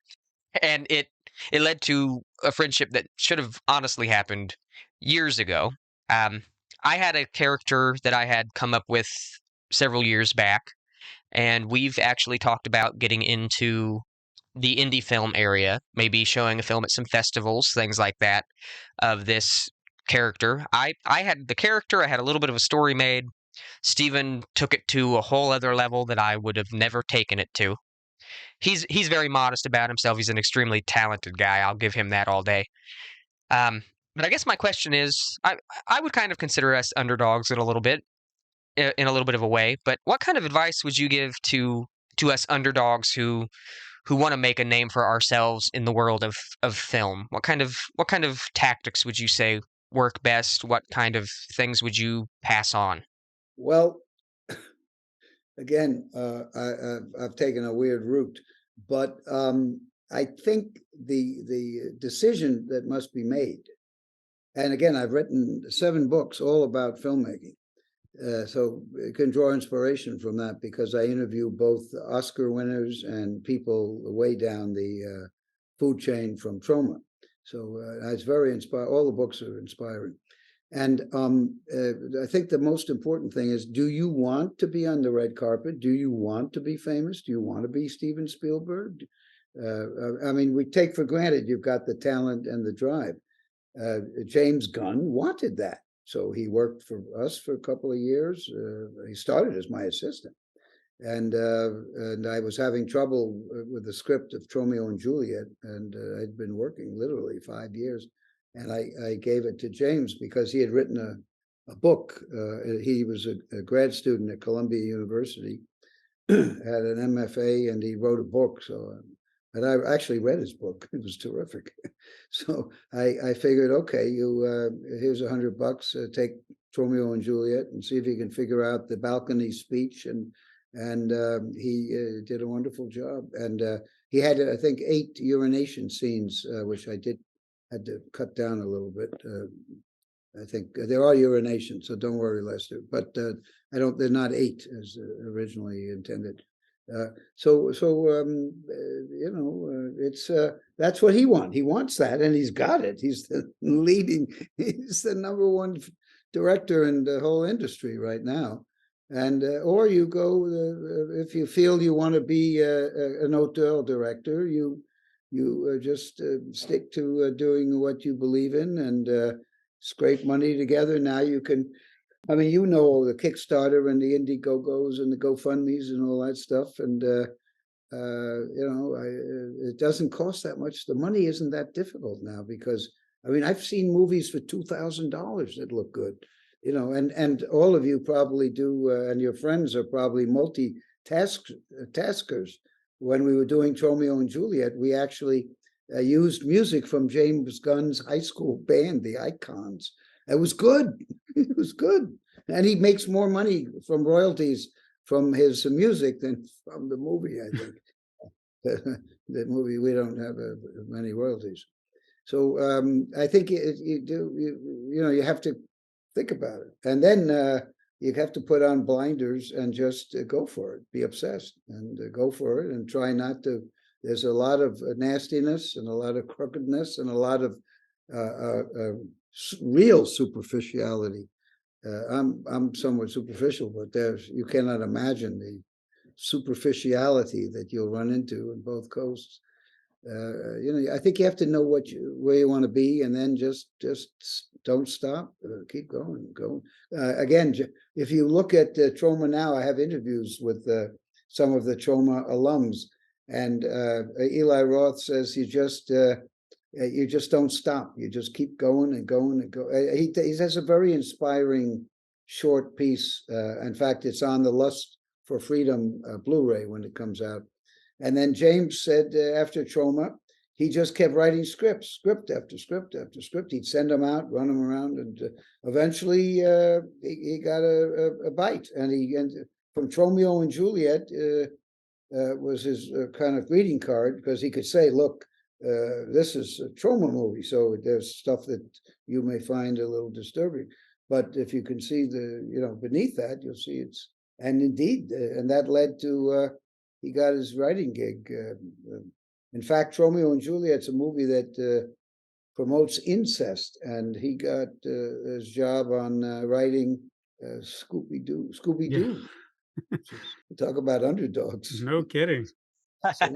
And it led to a friendship that should have honestly happened years ago. I had a character that I had come up with several years back, and we've actually talked about getting into the indie film area, maybe showing a film at some festivals, things like that, of this character. I had the character, I had a little bit of a story made. Stephen took it to a whole other level that I would have never taken it to. He's very modest about himself. He's an extremely talented guy. I'll give him that all day. But I guess my question is, I would kind of consider us underdogs in a little bit of a way. But what kind of advice would you give to us underdogs who want to make a name for ourselves in the world of film? What kind of tactics would you say work best? What kind of things would you pass on? Well, again, I've taken a weird route, but I think the decision that must be made, and again, I've written 7 books all about filmmaking, so you can draw inspiration from that, because I interview both Oscar winners and people way down the food chain from Troma. So it's very inspiring. All the books are inspiring. And I think the most important thing is, do you want to be on the red carpet? Do you want to be famous? Do you want to be Steven Spielberg? I mean, we take for granted you've got the talent and the drive. James Gunn wanted that. So he worked for us for a couple of years. He started as my assistant. And I was having trouble with the script of Romeo and Juliet. And I'd been working literally 5 years. And I gave it to James because he had written a book. He was a grad student at Columbia University, had an MFA, and he wrote a book. So, and I actually read his book. It was terrific. So I figured, okay, here's $100. Take Romeo and Juliet and see if you can figure out the balcony speech. And he did a wonderful job. And he had, I think, 8 urination scenes, which had to cut down a little bit. I think there are urinations, so don't worry, Lester. But they're not 8 as originally intended. It's that's what he wants. He wants that, and he's got it. He's the number 1 director in the whole industry right now. And or you go, if you feel you want to be an auteur director, you just stick to doing what you believe in and scrape money together. Now you can, I mean, the Kickstarter and the Indiegogos and the GoFundMes and all that stuff. And, it doesn't cost that much. The money isn't that difficult now because, I mean, I've seen movies for $2,000 that look good. you know, and all of you probably do, and your friends are probably taskers. When we were doing Romeo and Juliet, we actually used music from James Gunn's high school band, the Icons. It was good. It was good. And he makes more money from royalties from his music than from the movie, I think. The movie, we don't have many royalties. So I think you have to think about it. And then you have to put on blinders and just go for it, be obsessed and go for it and try not to. There's a lot of nastiness and a lot of crookedness and a lot of real superficiality. I'm somewhat superficial, but you cannot imagine the superficiality that you'll run into in both coasts. I think you have to know where you want to be, and then just don't stop. Keep going. Again, if you look at Troma now, I have interviews with some of the Troma alums, and Eli Roth says you just don't stop. You just keep going and going and go. He has a very inspiring short piece. In fact, it's on the Lust for Freedom Blu-ray when it comes out. And then James said after Troma, he just kept writing script after script after script. He'd send them out, run them around, and eventually he got a bite. And from Romeo and Juliet was his kind of greeting card, because he could say, look, this is a Troma movie, so there's stuff that you may find a little disturbing. But if you can see beneath that, you'll see it's, and indeed, and that led to, he got his writing gig. In fact, Romeo and Juliet's a movie that promotes incest, and he got his job on writing Scooby-Doo. Yeah. Talk about underdogs. No kidding. So,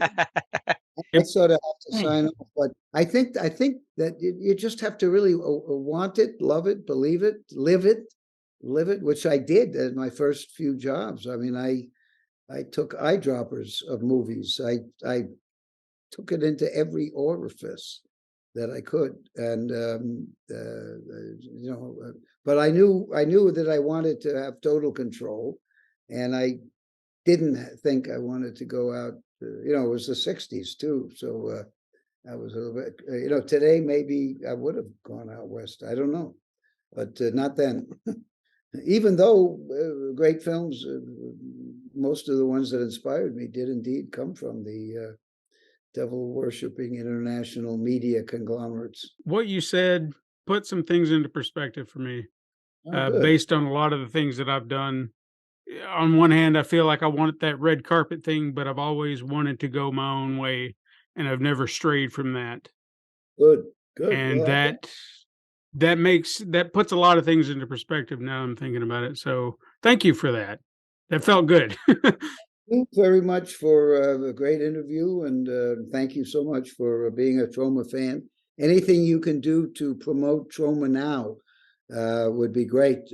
I sort of have to sign off, but I think that you just have to really want it, love it, believe it, live it, which I did at my first few jobs. I mean, I took eyedroppers of movies. I took it into every orifice that I could, and but I knew that I wanted to have total control, and I didn't think I wanted to go out. It was the '60s too, so I was a little bit. Today maybe I would have gone out west. I don't know, but not then. Even though great films, most of the ones that inspired me did indeed come from the devil-worshipping international media conglomerates. What you said put some things into perspective for me, Good. based on a lot of the things that I've done. On one hand, I feel like I wanted that red carpet thing, but I've always wanted to go my own way, and I've never strayed from that. Good. And Well, that puts a lot of things into perspective now I'm thinking about it. So thank you for that. That felt good. thank you very much for a great interview, and thank you so much for being a Troma fan. Anything you can do to promote Troma now would be great.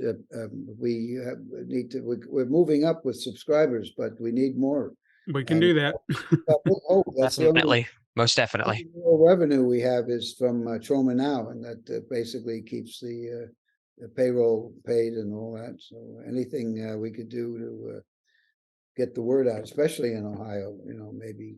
We need to. We're moving up with subscribers, but we need more. We can do that. That's Definitely, most definitely. The only revenue we have is from Troma Now, and that basically keeps the payroll paid and all that. So anything we could do to get the word out, especially in Ohio, maybe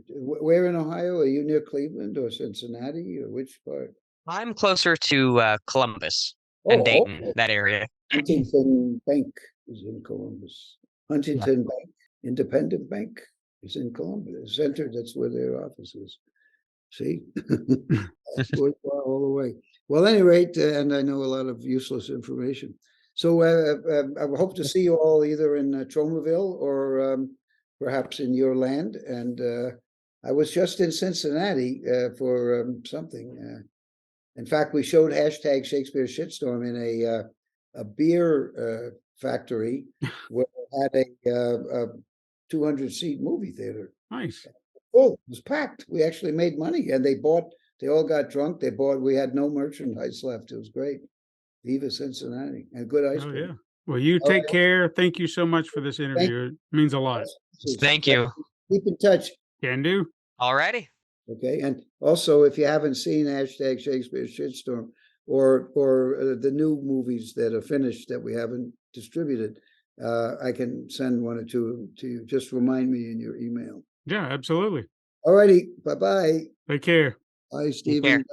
where in Ohio? Are you near Cleveland or Cincinnati, or which part? I'm closer to Columbus and Dayton, okay. that area. Huntington Bank is in Columbus. Huntington Bank, Independent Bank is in Columbus. Center, that's where their office is. See? That's all the way. Well, at any rate, and I know a lot of useless information. So I hope to see you all either in Tromaville or perhaps in your land. And I was just in Cincinnati for something. In fact, we showed hashtag Shakespeare Shitstorm in a beer factory where it had a 200-seat movie theater. Nice. Oh, it was packed. We actually made money, and they all got drunk. We had no merchandise left. It was great. Viva Cincinnati, and good ice cream. Yeah. Well, you take care. Thank you so much for this interview. It means a lot. Thank you. Keep in touch. Can do. Alrighty. Okay, and also if you haven't seen hashtag Shakespeare Shitstorm, or the new movies that are finished that we haven't distributed, I can send one or two to you. Just remind me in your email. Yeah, absolutely. All righty. Bye-bye. Take care. Bye, care. Stephen.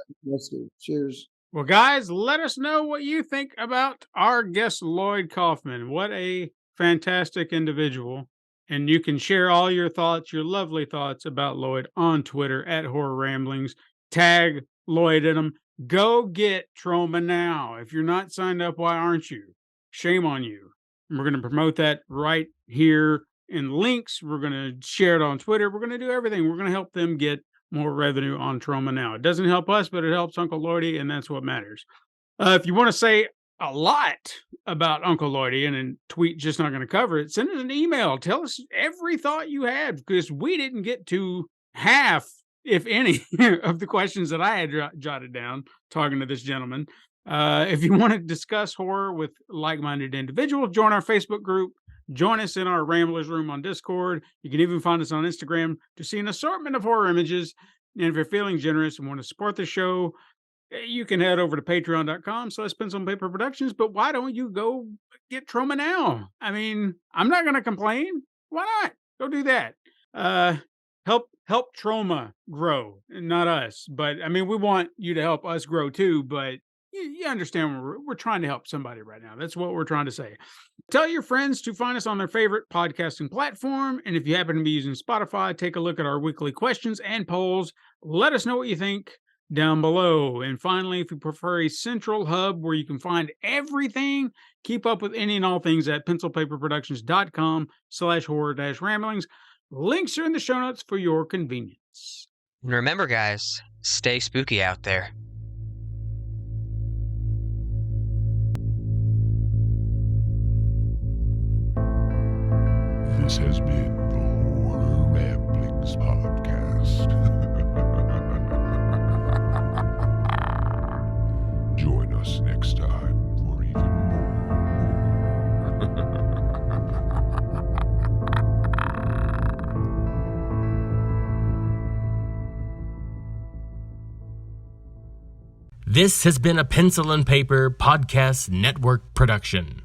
Cheers. Well, guys, let us know what you think about our guest, Lloyd Kaufman. What a fantastic individual. And you can share all your thoughts, your lovely thoughts about Lloyd on Twitter at Horror Ramblings. Tag Lloyd in them. Go get Troma now. If you're not signed up, why aren't you? Shame on you. And we're going to promote that right here in links. We're going to share it on Twitter. We're going to do everything. We're going to help them get more revenue on Troma now. It doesn't help us, but it helps Uncle Lloydie, and that's what matters. If you want to say a lot about Uncle Lloydie and a tweet just not going to cover it, send us an email. Tell us every thought you had, because we didn't get to half, if any, of the questions that I had jotted down talking to this gentleman. If you want to discuss horror with like-minded individuals, join our Facebook group. Join us in our Ramblers room on Discord. You can even find us on Instagram to see an assortment of horror images. And if you're feeling generous and want to support the show, you can head over to patreon.com/pencil-and-paper productions. But why don't you go get Troma now? I mean, I'm not going to complain. Why not? Go do that. Help Troma grow, not us. But I mean, we want you to help us grow too. But you understand we're trying to help somebody right now. That's what we're trying to say. Tell your friends to find us on their favorite podcasting platform. And if you happen to be using Spotify, take a look at our weekly questions and polls. Let us know what you think down below. And finally, if you prefer a central hub where you can find everything, keep up with any and all things at pencilpaperproductions.com/horror-ramblings. Links are in the show notes for your convenience. And remember, guys, stay spooky out there. This has been the Horror Ramblings podcast. Join us next time for even This has been a Pencil and Paper Podcast Network production.